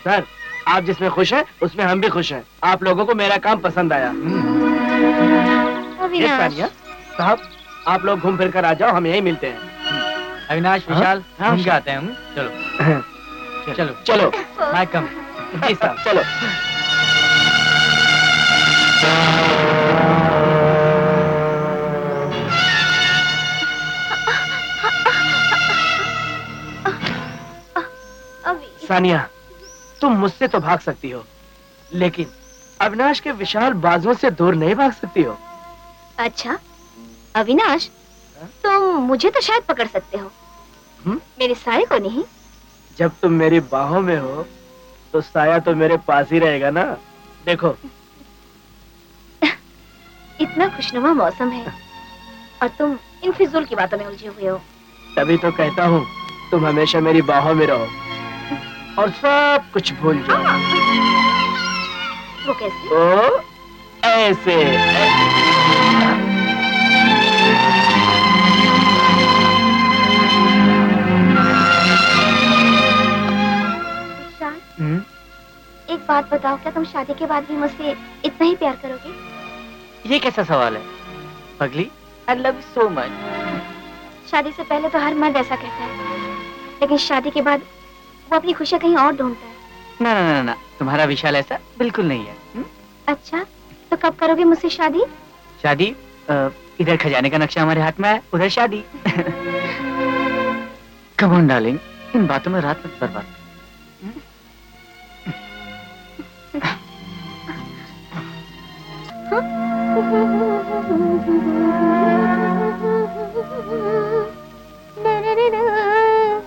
सर, आप जिसमें खुश हैं, उसमें हम भी खुश हैं। आप लोगों को मेरा काम पसंद आया। अविनाश, सानिया साहब, आप लोग घूम फिर कर आ जाओ, हम यहीं मिलते हैं। अविनाश, हाँ? विशाल, हाँ, घूम के आते हैं हम। चलो चलो मैं कम। जी साहब, चलो। अभी सानिया, तुम मुझसे तो भाग सकती हो, लेकिन अविनाश के विशाल बाजुओं से दूर नहीं भाग सकती हो। अच्छा, अविनाश, तुम मुझे तो शायद पकड़ सकते हो, मेरे साये को नहीं। जब तुम मेरी बाहों में हो, तो साया तो मेरे पास ही रहेगा ना। देखो, इतना खुशनुमा मौसम है और तुम इन फिजूल की बातों में उलझे हुए हो। तभी तो कहता हूँ, तुम हमेशा मेरी बाहों में रहो और सब कुछ भूल जाओ। वो कैसे? ओ, ऐसे। विशाल, एक बात बताओ, क्या तुम शादी के बाद भी मुझसे इतना ही प्यार करोगे? ये कैसा सवाल है पगली? आई लव यू सो मच। शादी से पहले तो हर मर्द ऐसा कहता है, लेकिन शादी के बाद वो अपनी खुशियाँ कहीं और ढूंढता है। ना ना ना ना, तुम्हारा विशाल ऐसा बिल्कुल नहीं है। अच्छा, तो कब करोगे मुझसे शादी? शादी? इधर खजाने का नक्शा हमारे हाथ में है, उधर शादी। कम ऑन डार्लिंग, इन बातों में रात मत बर्बाद।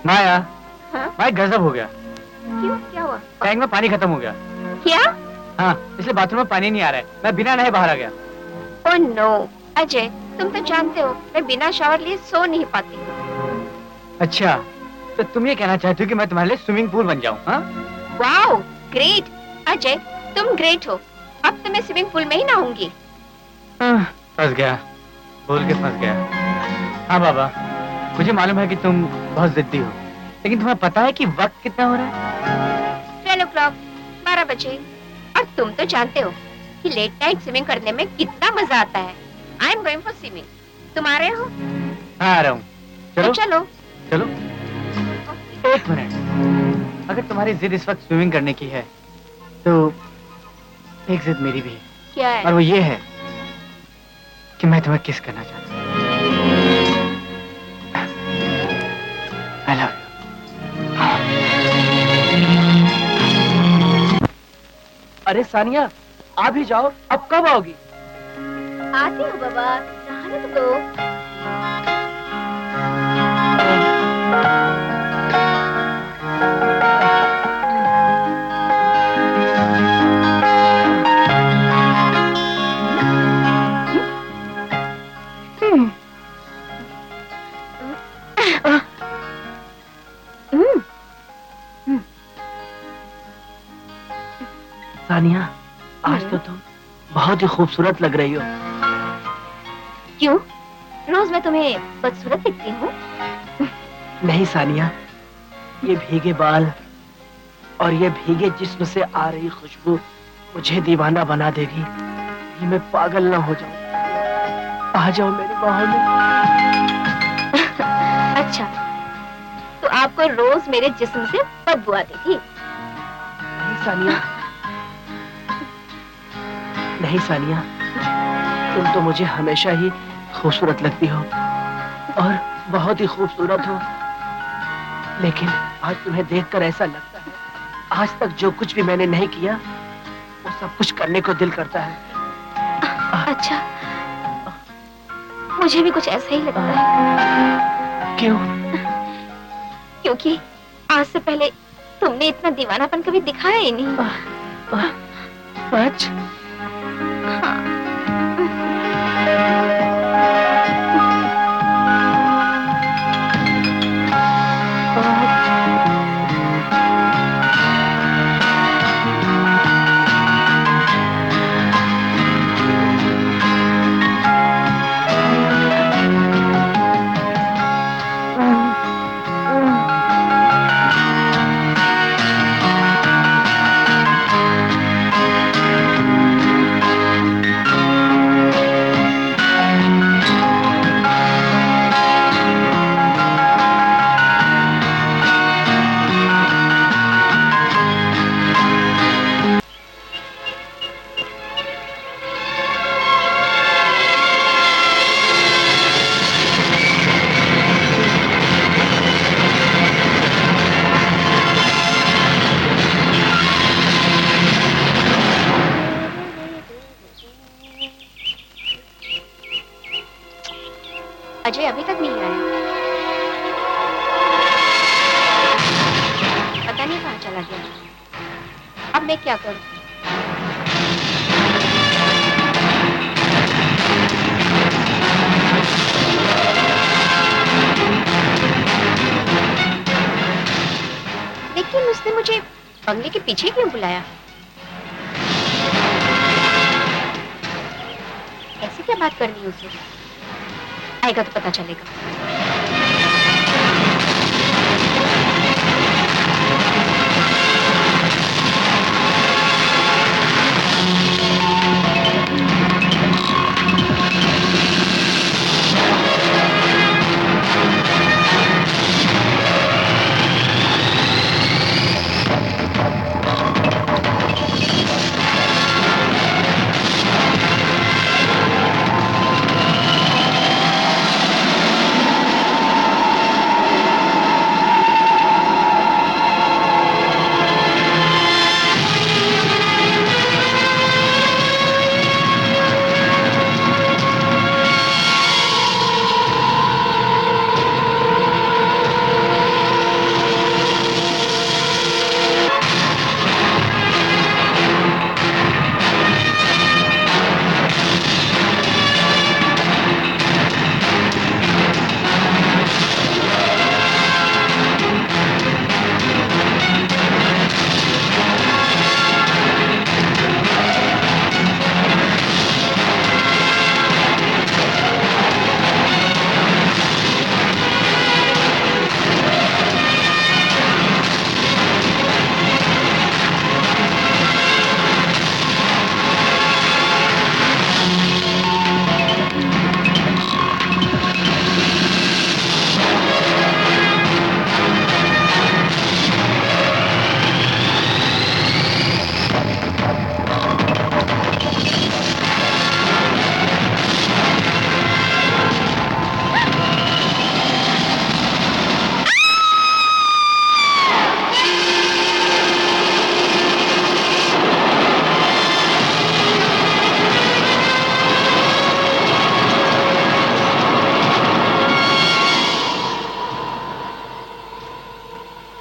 माया, हाँ? माया गजब हो गया। क्यों, क्या हुआ? टैंक में पानी खत्म हो गया। क्या? हाँ, इसलिए बाथरूम में पानी नहीं आ रहा है। मैं बिना नहाए बाहर आ गया। ओह नो, अजय, तुम तो जानते हो मैं बिना शावर लिए सो नहीं पाती। अच्छा, तो तुम ये कहना चाहते हो कि मैं तुम्हारे लिए स्विमिंग पूल बन जाऊँ? हाँ? वाओ, ग्रेट अजय, तुम ग्रेट हो। अब तो मैं स्विमिंग पूल में ही नहाऊंगी। फंस गया, बोल के फंस गया। हाँ बाबा, मुझे मालूम है कि तुम बहुत जिद्दी हो, लेकिन तुम्हें पता है कि वक्त कितना हो रहा है? 12 o'clock, 12 बजे। और तुम तो जानते हो कि लेट नाइट स्विमिंग करने में कितना मजा आता है। I am going for swimming. तुम आ रहे हो? हाँ, आ रहा हूँ। चलो तो चलो। चलो। एक मिनट, अगर तुम्हारी जिद इस वक्त स्विमिंग करने की है, तो एक जिद मेरी भी है, क्या है? और वो ये है कि मैं तुम्हें किस करना चाहता हूँ। I love you. अरे सानिया, आ भी जाओ, अब कब आओगी? आती हूँ बाबा, रहने तो दो। सानिया, आज तो तुम बहुत ही खूबसूरत लग रही हो। क्यों? रोज मैं तुम्हें बदसूरत दिखती हूँ? नहीं सानिया, ये भीगे बाल और ये भीगे जिस्म से आ रही खुशबू मुझे दीवाना बना देगी। ये मैं पागल ना हो जाऊं। आ जाओ मेरी बाहों में। अच्छा, तो आपको रोज मेरे जिस्म से बदबू आती थी? नहीं सानिया, नहीं सानिया, तुम तो मुझे हमेशा ही खूबसूरत लगती हो और बहुत ही खूबसूरत हो, लेकिन आज तुम्हें देखकर ऐसा लगता है आज तक जो कुछ भी मैंने नहीं किया वो सब कुछ करने को दिल करता है। अच्छा, मुझे भी कुछ ऐसा ही लगता है। क्यों? क्योंकि आज से पहले तुमने इतना दीवानापन कभी दिखाया ही नहीं। सच? हाँ। अजय अभी तक नहीं आया। पता नहीं कहाँ चला गया। अब मैं क्या करूं? लेकिन उसने मुझे बंगले के पीछे क्यों बुलाया? ऐसे क्या बात करनी है उसे? आएगा तो पता चलेगा।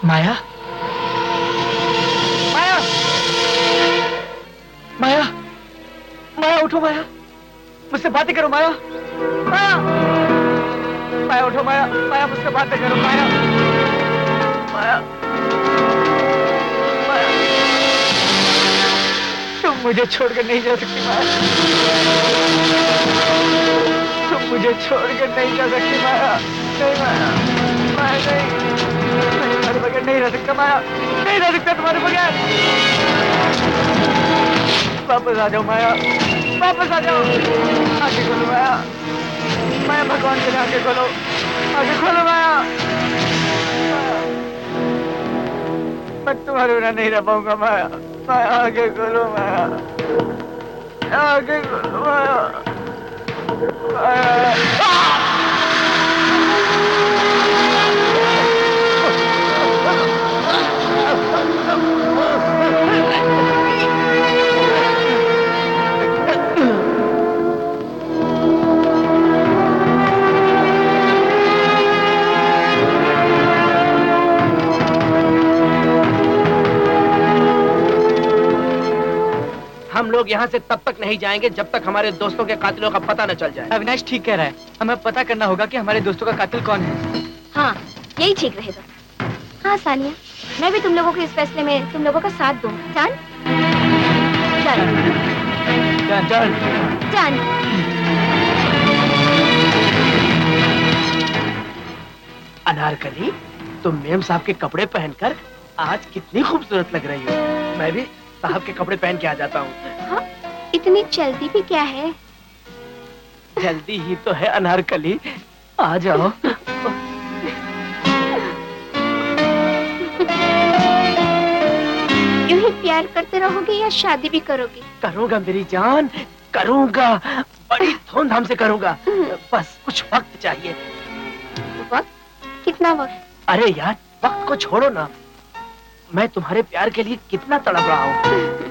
माया, माया, माया, माया उठो माया, मुझसे बातें करो माया, माया, माया उठो माया, माया मुझसे बातें करो माया, माया, माया, तुम मुझे छोड़कर नहीं जा सकती माया, तुम मुझे छोड़कर नहीं जा सकती माया, नहीं माया, माया नहीं, तुम्हारे बगैर नहीं रह सकता माया, नहीं रह सकता तुम्हारे बगैर। वापस आ जाओ माया, वापस आ जाओ, आगे खोलो माया, माया भगवान के लिए आंखें खोलो माया। मैं तुम्हारे बिना नहीं रह पाऊंगा माया। माया आंखें खोलो माया, आंखें खोलो माया। हम लोग यहाँ से तब तक नहीं जाएंगे जब तक हमारे दोस्तों के कातिलों का पता न चल जाए। अविनाश ठीक कह रहा है, हमें पता करना होगा कि हमारे दोस्तों का कातिल कौन है। हाँ, यही ठीक रहेगा। हाँ सानिया, मैं भी तुम लोगों के इस फैसले में तुम लोगों का साथ दूँ। जान जान जान जान। अनारकली, तुम मेम साहब के कपड़े पहनकर आज कितनी खूबसूरत लग रही हो। मैं भी साहब के कपड़े पहन के आ जाता हूँ। हाँ, इतनी जल्दी भी क्या है? जल्दी ही तो है अनारकली, आ जाओ। यूं ही प्यार करते रहोगे या शादी भी करोगे? करूँगा मेरी जान, करूँगा, बड़ी धूमधाम से करूँगा। बस कुछ वक्त चाहिए। वक्त? कितना वक्त? अरे यार, वक्त को छोड़ो ना, मैं तुम्हारे प्यार के लिए कितना तड़प रहा हूँ।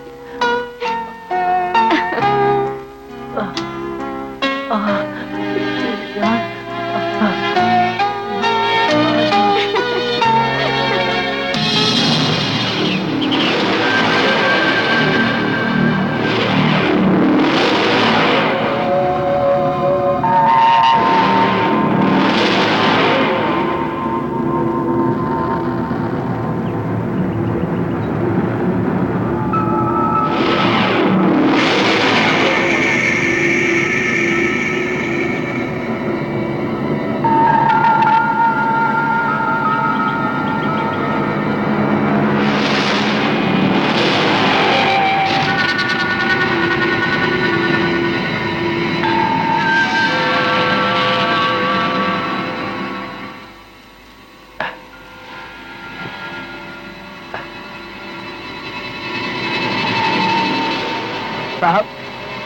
साहब,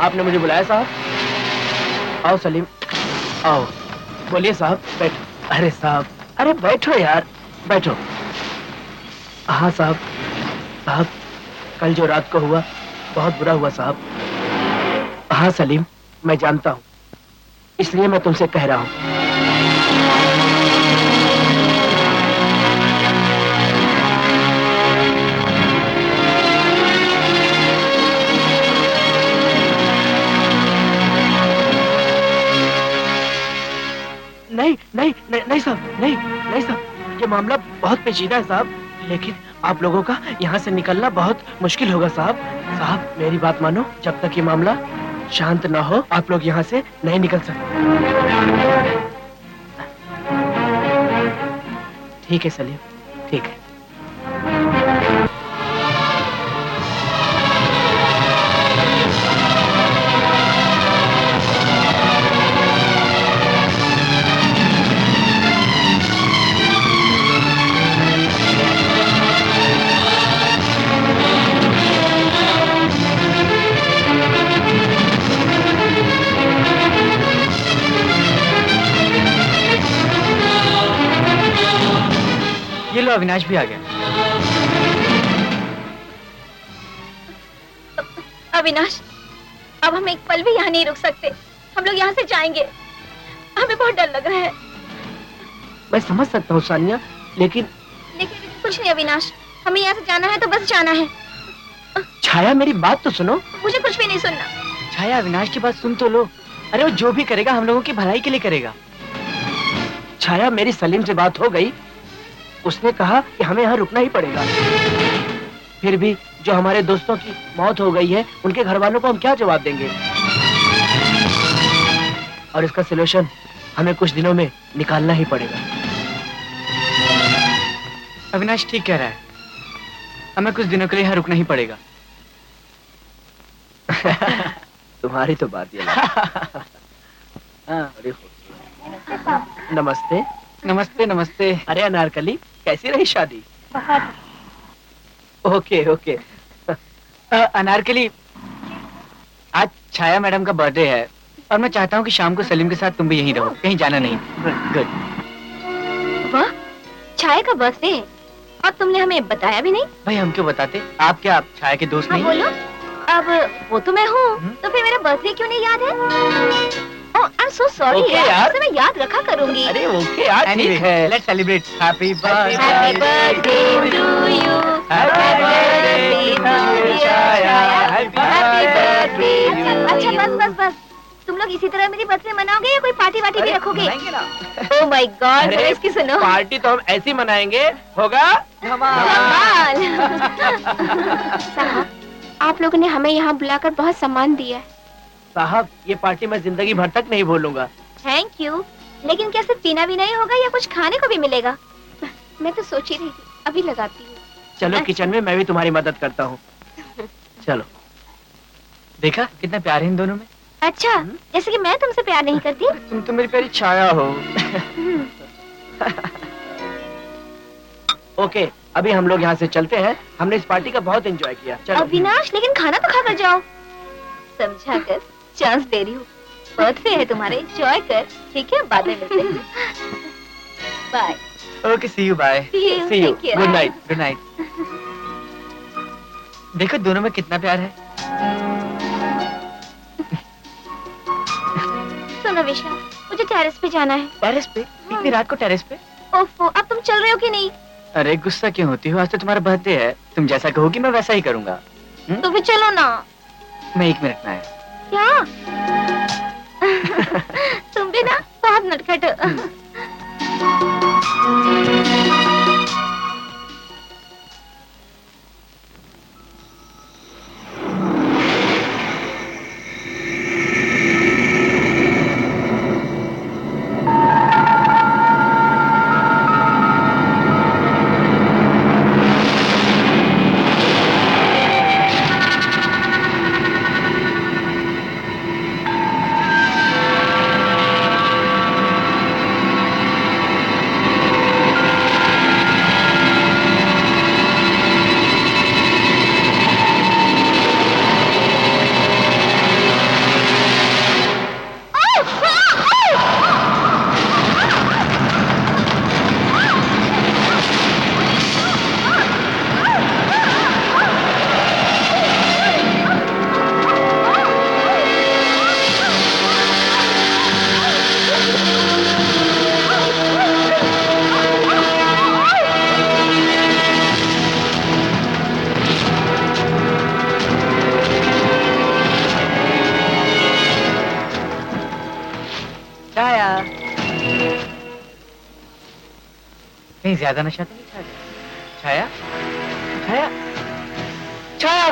आपने मुझे बुलाया साहब? आओ सलीम, आओ। बोलिए साहब, बैठो। अरे साहब, अरे बैठो यार, बैठो। हाँ साहब, साहब कल जो रात को हुआ बहुत बुरा हुआ साहब। हाँ सलीम, मैं जानता हूँ, इसलिए मैं तुमसे कह रहा हूँ। नहीं नहीं नहीं नहीं साहब, नहीं नहीं साहब, ये मामला बहुत पेचीदा है साहब, लेकिन आप लोगों का यहाँ से निकलना बहुत मुश्किल होगा साहब। साहब मेरी बात मानो, जब तक ये मामला शांत ना हो आप लोग यहाँ से नहीं निकल सकते। ठीक है सलीम, ठीक है। ये लो, अविनाश भी आ गया। अविनाश, अब हम एक पल भी यहाँ नहीं रुक सकते। हम लोग यहाँ से जाएंगे। हमें बहुत डर लग रहा है। मैं समझ सकता हूँ सानिया, लेकिन कुछ नहीं अविनाश, हमें यहाँ से जाना है तो बस जाना है। छाया मेरी बात तो सुनो। मुझे कुछ भी नहीं सुनना। छाया, अविनाश की बात सुन तो लो। अरे वो जो भी करेगा हम लोगों की भलाई के लिए करेगा। छाया, मेरी सलीम से बात हो गई, उसने कहा कि हमें यहाँ रुकना ही पड़ेगा। फिर भी जो हमारे दोस्तों की मौत हो गई है उनके घर वालों को हम क्या जवाब देंगे? और इसका सलूशन हमें कुछ दिनों में निकालना ही पड़ेगा। अविनाश ठीक कह रहा है, हमें कुछ दिनों के लिए यहाँ रुकना ही पड़ेगा। तुम्हारी तो बात ये है। हाँ, बड़ी खूबसूरत। नमस्ते। नमस्ते नमस्ते। अरे अनारकली, कैसी रही शादी? बहुत। Okay okay. अनारकली, आज छाया मैडम का बर्थडे है और मैं चाहता हूँ कि शाम को सलीम के साथ तुम भी यहीं रहो, कहीं जाना नहीं। गुड। वाह, छाया का बर्थडे है और तुमने हमें बताया भी नहीं। भाई हम क्यों बताते? आप क्या आप छाया के दोस्त हाँ, नहीं? बोलो। अब वो तो मैं हूँ, तो फिर मेरा बर्थडे क्यों नहीं याद है? ओह, आई एम सो सॉरी यार, मैं याद रखा करूंगी। अरे ओके यार, ठीक है। Let's celebrate. Happy happy birthday to you, happy birthday to Chhaya, happy birthday. अच्छा बस बस, तुम लोग इसी तरह मेरी बर्थडे मनाओगे या कोई पार्टी वार्टी भी रखोगे? ओह माय गॉड, अरे इसकी सुनो। पार्टी तो हम ऐसी मनाएंगे, होगा कमाल। साहब, आप लोगों ने हमें यहाँ बुलाकर बहुत सम्मान दिया है। साहब, ये पार्टी मैं जिंदगी भर तक नहीं भूलूंगा। Thank you. लेकिन क्या सिर्फ पीना भी नहीं होगा या कुछ खाने को भी मिलेगा? मैं तो सोच ही रही थी, अभी लगाती हूँ। चलो किचन में, मैं भी तुम्हारी मदद करता हूँ। चलो। देखा कितना प्यार है इन दोनों में। अच्छा, जैसे कि मैं तुमसे प्यार नहीं करती। तुम तो मेरी प्यारी छाया हो। ओके, अभी हम लोग यहाँ से चलते हैं। हमने इस पार्टी का बहुत एंजॉय किया। चलो। अविनाश, लेकिन खाना तो खा कर जाओ। समझा कर चांस दे रही हूँ। बर्थडे है तुम्हारे, एंजॉय कर। ठीक है, बाद में मिलते हैं। Bye. Okay, see you, bye. See you. Good night. Good night. देखो दोनों में कितना प्यार है। सुनो विशाल, मुझे टेरेस पे जाना है। टेरेस पे? इतनी रात को टेरेस पे? ओफो, अब तुम चल रहे हो कि नहीं? अरे गुस्सा क्यों होती हो? आज तो तुम्हारा बर्थडे है, तुम जैसा कहोगी मैं वैसा ही करूंगा। तो फिर चलो ना। मैं 1 मिनट में आया। क्या? तुम भी ना बहुत नटखट हो। कहीं ज्यादा नशा तो नहीं खा लिया? छाया, छाया, छाया,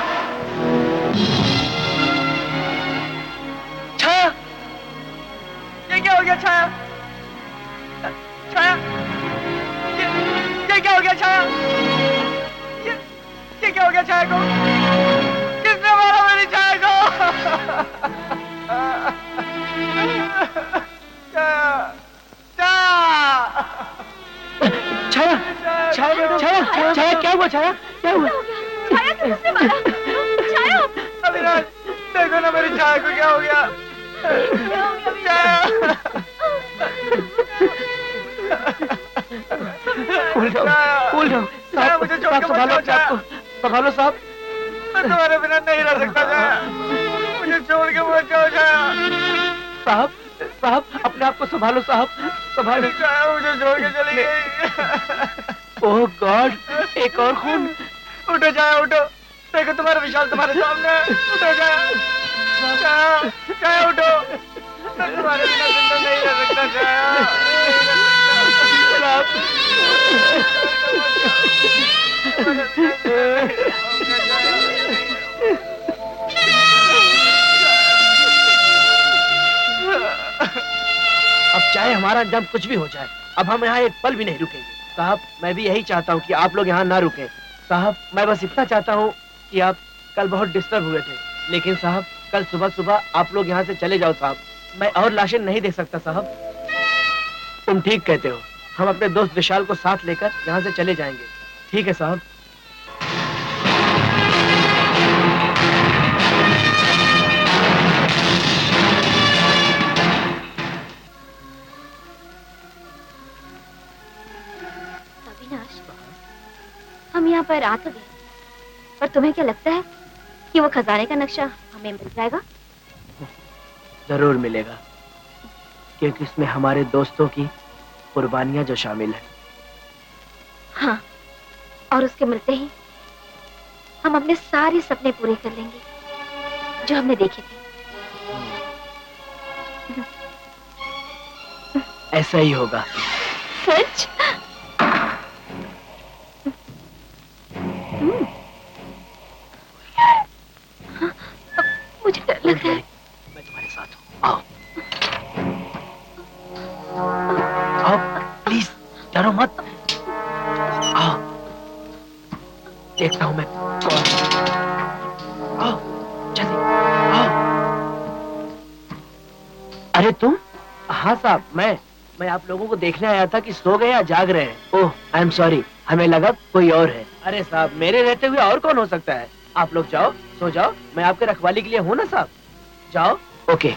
छाया, ये क्या हो गया छाया? छाया, ये क्या हो गया छाया? ये क्या हो गया छाया को? किसने मारा मेरी छाया को? छाया, छाया, छाया, छाया, क्या हुआ छाया? क्या हुआ? छाया को किसने मारा? छाया, अविनाश, देखो ना मेरी छाया को क्या हो गया? छाया, कूल डाउन, छाया, मुझे छोड़ के संभालो, आपको संभालो साहब। मैं तुम्हारे बिना नहीं रह सकता छाया, मुझे छोड़ के मत जाओ छाया। साहब, साहब, अपने आप को संभालो साहब, संभालो। छाया मुझे छोड़ के चली गई। ओह गॉड, एक और खून। उठो छाया, उठो, देखो तुम्हारा विशाल तुम्हारे सामने है। उठो छाया, छाया, छाया उठो, मैं तुम्हारे बिना जिंदा नहीं रह सकता छाया। अब चाहे हमारा अंजाम कुछ भी हो जाए, अब हम यहाँ एक पल भी नहीं रुकेंगे। साहब, मैं भी यही चाहता हूँ कि आप लोग यहाँ ना रुकें। साहब, मैं बस इतना चाहता हूँ कि आप कल बहुत डिस्टर्ब हुए थे, लेकिन साहब कल सुबह सुबह आप लोग यहाँ से चले जाओ साहब। मैं और लाशें नहीं देख सकता साहब। तुम ठीक कहते हो। हम अपने दोस्त विशाल को साथ लेकर यहाँ से चले जाएंगे। ठीक है साहब। अविनाश, हम यहाँ पर आ तो गए, पर तुम्हें क्या लगता है कि वो खजाने का नक्शा हमें मिल जाएगा? जरूर मिलेगा, क्योंकि इसमें हमारे दोस्तों की कुर्बानियां जो शामिल है। हाँ, और उसके मिलते ही हम अपने सारे सपने पूरे कर लेंगे जो हमने देखे थे। ऐसा ही होगा। सच? हाँ, मुझे डर लग रहा है। मैं तुम्हारे साथ हूँ। आओ आओ, प्लीज डरो मत। आओ, देखता हूँ मैं कौन है। आओ जल्दी आओ। अरे तुम? हाँ साहब, मैं आप लोगों को देखने आया था कि सो गए या जाग रहे हैं। ओह, आई एम सॉरी, हमें लगा कोई और है। अरे साहब, मेरे रहते हुए और कौन हो सकता है? आप लोग जाओ, सो जाओ, मैं आपके रखवाली के लिए हूँ ना साहब। जाओ। ओके।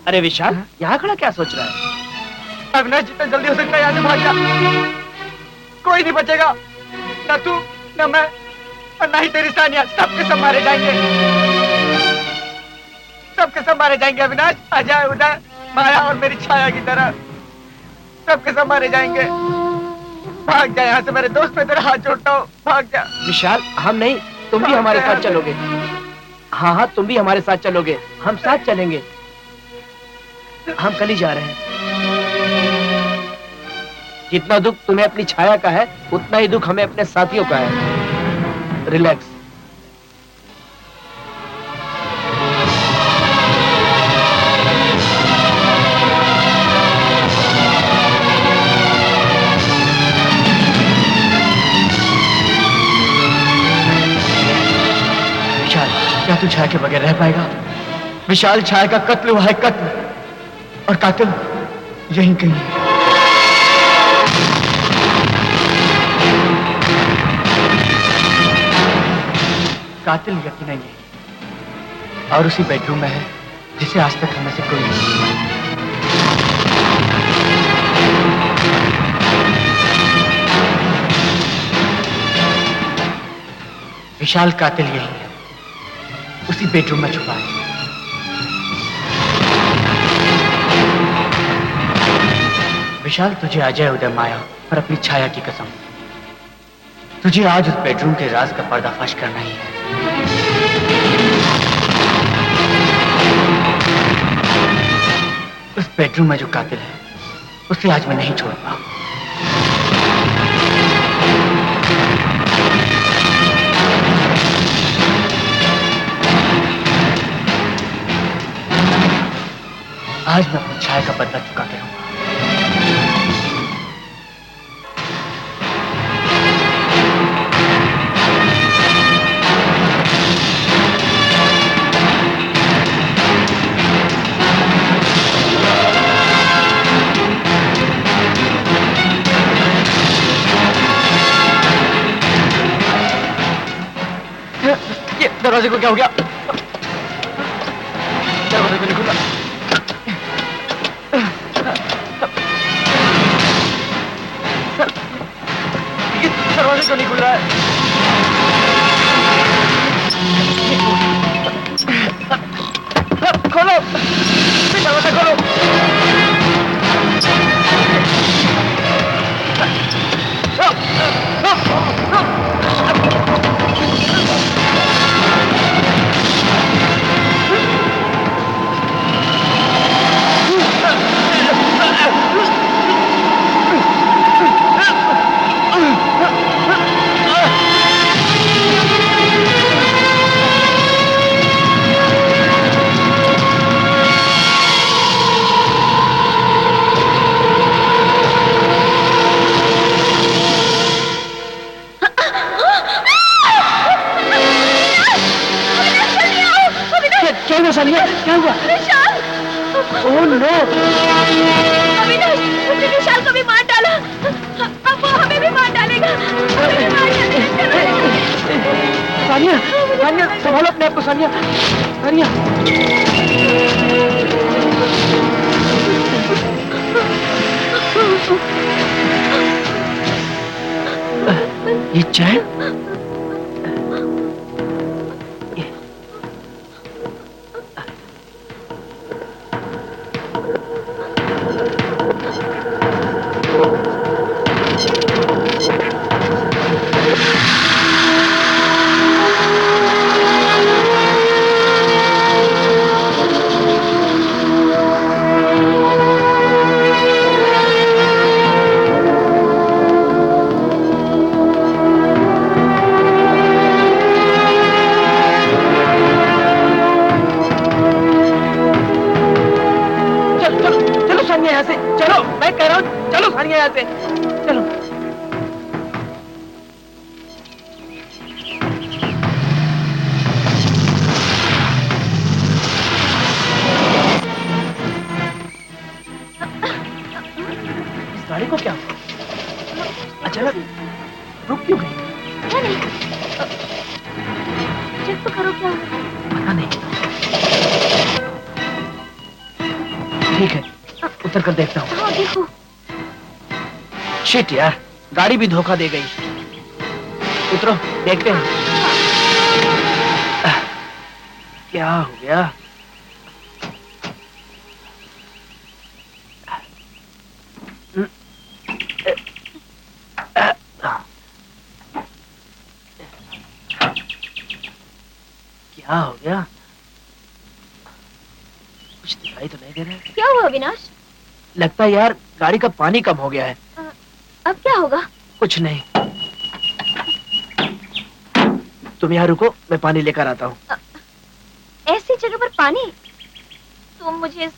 अरे विशाल, यहाँ खड़ा क्या सोच रहा है? अविनाश, जितना जल्दी हो सकता है यहाँ से भाग जा। कोई नहीं बचेगा, न तू, न मैं, और न ही तेरी सानिया। सबके सब मारे जाएंगे, सबके सब मारे जाएंगे। अविनाश, अजय, उदय, माया और मेरी छाया की तरह सबके सब मारे जाएंगे। भाग जा यहाँ से मेरे दोस्त, मैं तेरा हाथ जोड़ता हूँ, भाग जा। विशाल, हम नहीं, तुम भी हमारे साथ चलोगे। हाँ हाँ, तुम भी हमारे साथ चलोगे, हम साथ चलेंगे। हम कल ही जा रहे हैं। जितना दुख तुम्हें अपनी छाया का है, उतना ही दुख हमें अपने साथियों का है। रिलैक्स। विशाल, क्या तू छाया के बगैर रह पाएगा? विशाल, छाया का कत्ल हुआ है, कत्ल, और कातिल यहीं कहीं है। कातिल यकीनन यही है, और उसी बेडरूम में है जिसे आज तक हमें से कोई नहीं छुआ। विशाल, कातिल यही है, उसी बेडरूम में छुपा है। विशाल, तुझे अजय, उदय, माया और अपनी छाया की कसम, तुझे आज उस बेडरूम के राज का पर्दाफाश करना ही है। उस बेडरूम में जो कातिल है, उसे आज मैं नहीं छोड़ूंगा। आज मैं अपनी छाया का बदला चुका के रहूंगा। ये दरवाजे को क्या हो गया? दरवाजे को नहीं खुला। ये दरवाजे क्यों नहीं खुल रहा है? खोलो, दरवाजा खोलो। Oh no! अविनाश, उसने विशाल को भी मार डाला। अब वो हमें भी मार डालेगा। हमें भी मार डालेगा। चलो। सानिया, सानिया, संभालो अपने आप को सानिया। सानिया। ये चैन? यहाँ से चलो, मैं कह रहा हूँ चलो सानिया यहाँ से चलो। इस गाड़ी को क्या हुआ? अचानक रुक क्यों गई? क्या नहीं? चेक तो करो क्या हुआ? पता नहीं। ठीक है, उतर कर देखता हूँ। हाँ देखो। शिट यार, गाड़ी भी धोखा दे गई। उतरो, देखते हैं क्या हो गया। क्या हो गया? कुछ दिखाई तो नहीं दे रहा है। क्या हुआ अविनाश? लगता है यार गाड़ी का पानी कम हो गया है। अब क्या होगा? कुछ नहीं, तुम यहाँ रुको, मैं पानी लेकर आता हूँ। ऐसी जगह पर पानी? तुम मुझे इस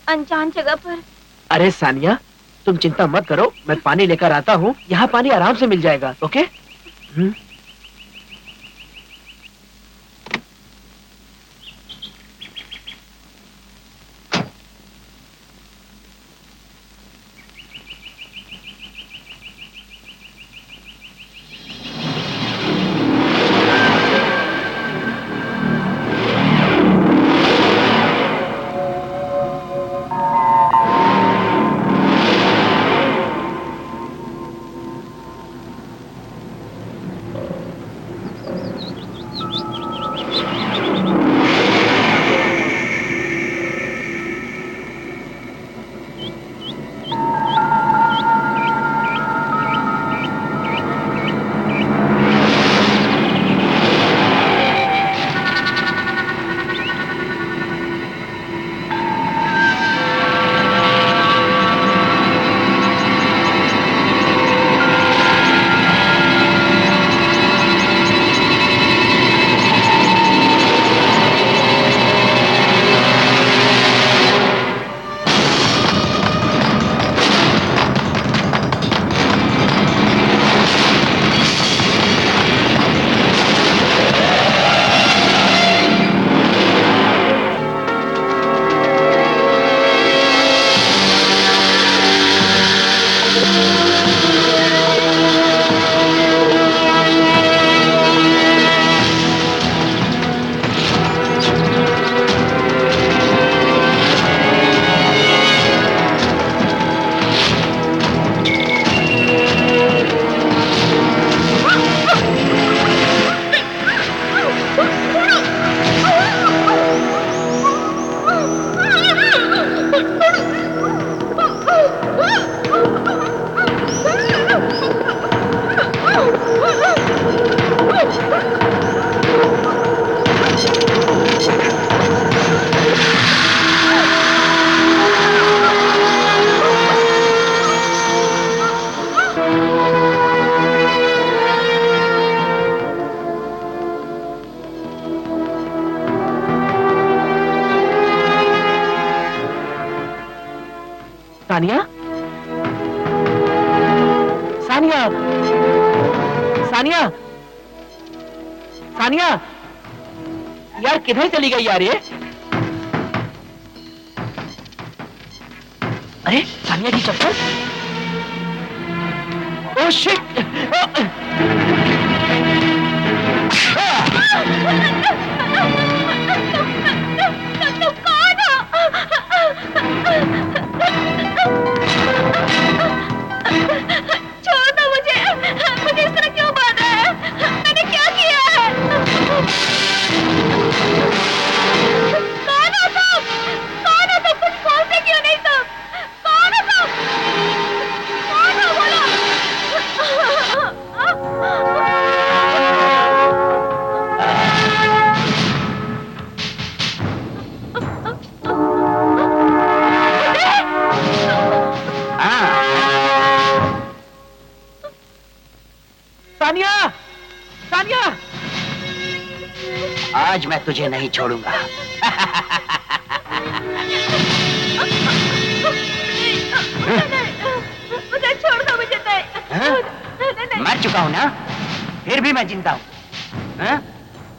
अनजान जगह पर। अरे सानिया, तुम चिंता मत करो, मैं पानी लेकर आता हूँ। यहाँ पानी आराम से मिल जाएगा। ओके? सानिया, सानिया, सानिया, सानिया, यार किधर चली गई यार ये? अरे सानिया की चप्पल। Oh shit. छोड़ दो मुझे इस तरह क्यों बांधा है? मैंने क्या किया है? कौन हो तुम? कौन हो तुम? कुछ बोलते क्यों नहीं तुम? कौन हो तुम? कौन हो बोलो? सानिया, सानिया, आज मैं तुझे नहीं छोड़ूंगा। मुझे छोड़ दो, मुझे नहीं। मर चुका हूँ ना, फिर भी मैं जिंदा हूँ।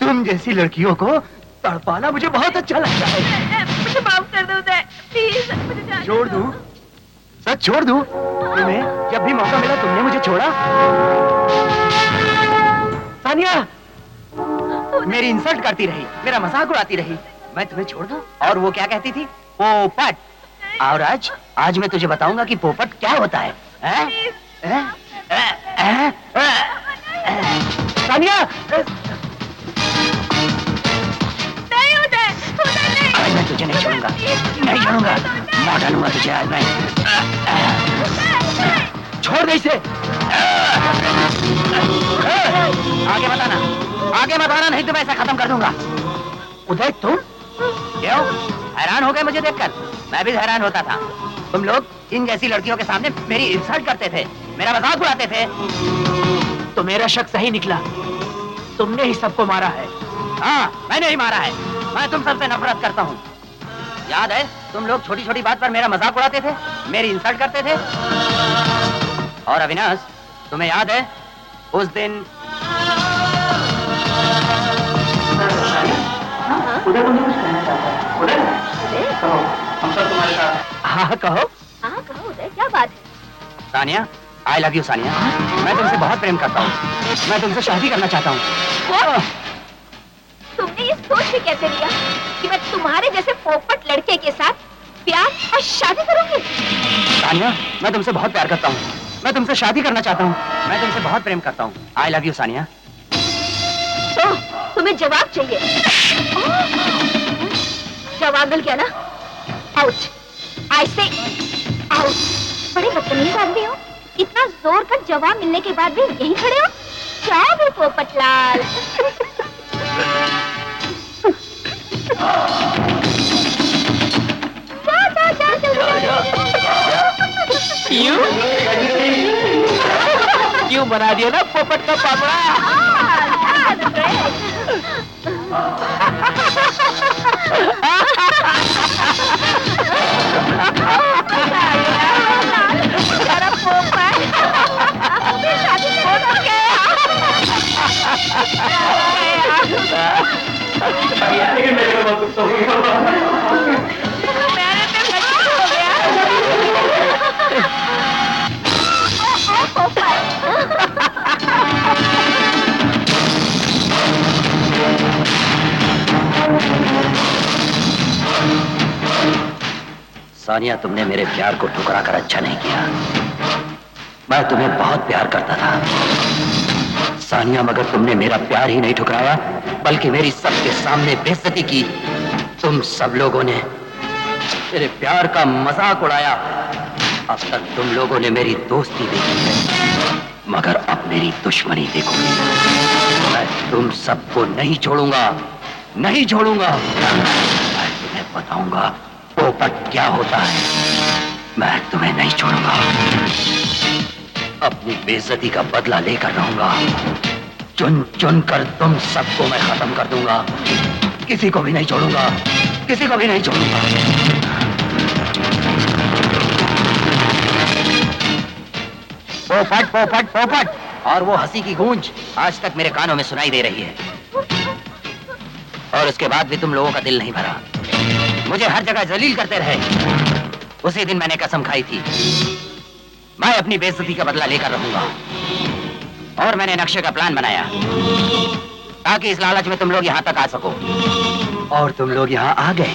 तुम जैसी लड़कियों को तड़पाना मुझे बहुत अच्छा लगता है। मुझे माफ कर दो उदय, प्लीज मुझे जाने छोड़ दो। दूं? सच छोड़ दूं? तुम्हें जब भी मौका मिला तुमने मुझे छोड़ा। सानिया, मेरी इंसल्ट करती रही, मेरा मजाक उड़ाती रही, मैं तुम्हें छोड़ दूं? और वो क्या कहती थी? पोपट। और आज मैं तुझे बताऊंगा कि पोपट क्या होता है। सानिया, नहीं उदय, उदय नहीं। आज मैं तुझे नहीं छोड़ूंगा, नहीं छोड़ूंगा। मार डालूंगा तुझे आज मैं। छोड़ दे इसे। आगे मत आना, नहीं तो मैं ऐसा खत्म कर दूंगा। उदय तुम? क्यों हैरान हो गए मुझे देखकर? मैं भी हैरान होता था। तुम लोग इन जैसी लड़कियों के सामने मेरी इंसल्ट करते थे, मेरा मजाक उड़ाते थे। तो मेरा शक सही निकला, तुमने ही सबको मारा है। हाँ, मैंने ही मारा है। मैं तुम सबसे नफरत करता हूँ। याद है तुम लोग छोटी छोटी बात पर मेरा मजाक उड़ाते थे, मेरी इंसल्ट करते थे। और अविनाश, तुम्हें याद है उस दिन उदय तुमने कुछ कहना चाहता है? उदय कहो, हम सब तुम्हारे साथ। हाँ कहो। हाँ कहो उदय, क्या बात है? सानिया, आई लव यू सानिया। मैं तुमसे बहुत प्रेम करता हूँ, मैं तुमसे शादी करना चाहता हूँ। तुमने ये सोच के कैसे लिया कि मैं तुम्हारे जैसे पोपट लड़के के साथ प्यार और शादी करूंगी? सानिया, मैं तुमसे बहुत प्यार करता हूँ, मैं तुमसे शादी करना चाहता हूँ, मैं तुमसे बहुत प्रेम करता हूँ। I love you Sania. तो तुम्हें जवाब चाहिए? जवाब मिल गया ना? आउट, आई से आउट। बड़े बदतमीज आदमी हो, इतना जोर का जवाब मिलने के बाद भी यहीं खड़े हो? जाओ भी पोपटलाल। क्यों बना दिया ना पोपट का पापड़ा? सानिया, तुमने मेरे प्यार को ठुकरा कर अच्छा नहीं किया। मैं तुम्हें बहुत प्यार करता था सानिया, मगर तुमने मेरा प्यार ही नहीं ठुकराया बल्कि मेरी सबके सामने बेइज्जती की। तुम सब लोगों ने मेरे प्यार का मजाक उड़ाया। अब तक तुम लोगों ने मेरी दोस्ती देखी है, मगर अब मेरी दुश्मनी देखोगे। मैं तुम सबको नहीं छोड़ूंगा, नहीं छोड़ूंगा। मैं तुम्हें बताऊंगा पोपट क्या होता है। मैं तुम्हें नहीं छोड़ूंगा, अपनी बेइज्जती का बदला लेकर रहूंगा। चुन चुन कर तुम सबको मैं खत्म कर दूंगा। किसी को भी नहीं छोड़ूंगा, किसी को भी नहीं छोड़ूंगा। पोपट पोपट पोपट, और वो हंसी की गूंज आज तक मेरे कानों में सुनाई दे रही है। और उसके बाद भी तुम लोगों का दिल नहीं भरा, मुझे हर जगह जलील करते रहे। उसी दिन मैंने कसम खाई थी, मैं अपनी बेइज्जती का बदला लेकर रहूंगा। और मैंने नक्शे का प्लान बनाया ताकि इस लालच में तुम लोग यहाँ तक आ सको। और तुम लोग यहाँ आ गए।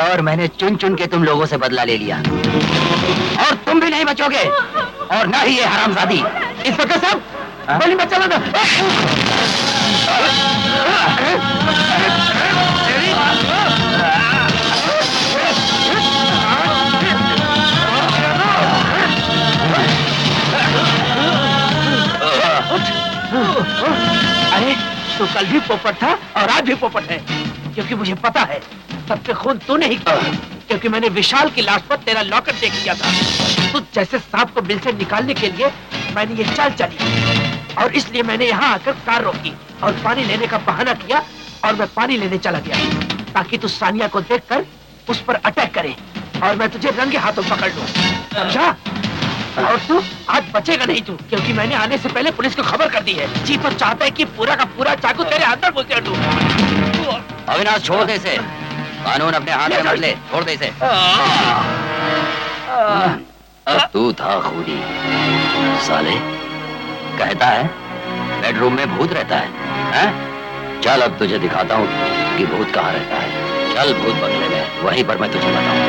और मैंने चुन चुन के तुम लोगों से बदला ले लिया। और तुम भी नहीं बचोगे, और ना ही ये हरामजादी। इंस्पेक्टर साहब, गोली मत चलाना। अरे तो कल भी पोपट था और आज भी पोपट है, क्योंकि मुझे पता है सबके खून तूने ही किया, क्योंकि मैंने विशाल की लाश पर तेरा लॉकेट देख लिया था। तो जैसे सांप को बिल से निकालने के लिए मैंने ये चाल चली, और इसलिए मैंने यहाँ आकर कार रोकी और पानी लेने का बहाना किया, और मैं पानी लेने चला गया ताकि तू सानिया को देखकर उस पर अटैक करे और मैं तुझे रंगे हाथों पकड़ लूं, समझा? और तू आज बचेगा नहीं तू, क्योंकि मैंने आने से पहले पुलिस को खबर कर दी है। चीफ तो चाहता है कि पूरा का पूरा चाकू तेरे अंदर घुसेड़ दूं। अविनाश, छोड़ दे इसे। कानून अपने हाथ में मत ले, छोड़ दे इसे। अब तू था खूनी साले। कहता है बेडरूम में भूत रहता है? चल अब तुझे दिखाता हूँ कि भूत कहाँ रहता है। चल भूत बंगले में, वहीं पर मैं तुझे बताऊंगा।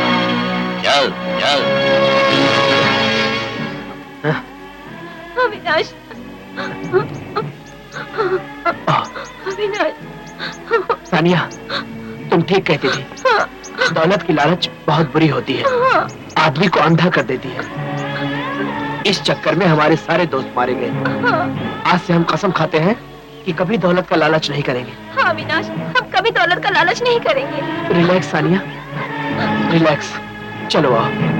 चल चल। अविनाश, अविनाश। सानिया, तुम ठीक कहती थी। दौलत की लालच बहुत बुरी होती है, आदमी को अंधा कर देती है। इस चक्कर में हमारे सारे दोस्त मारे गए। आज से हम कसम खाते हैं कि कभी दौलत का लालच नहीं करेंगे। हाँ अविनाश, हम कभी दौलत का लालच नहीं करेंगे। Relax Sania, relax. चलो आओ।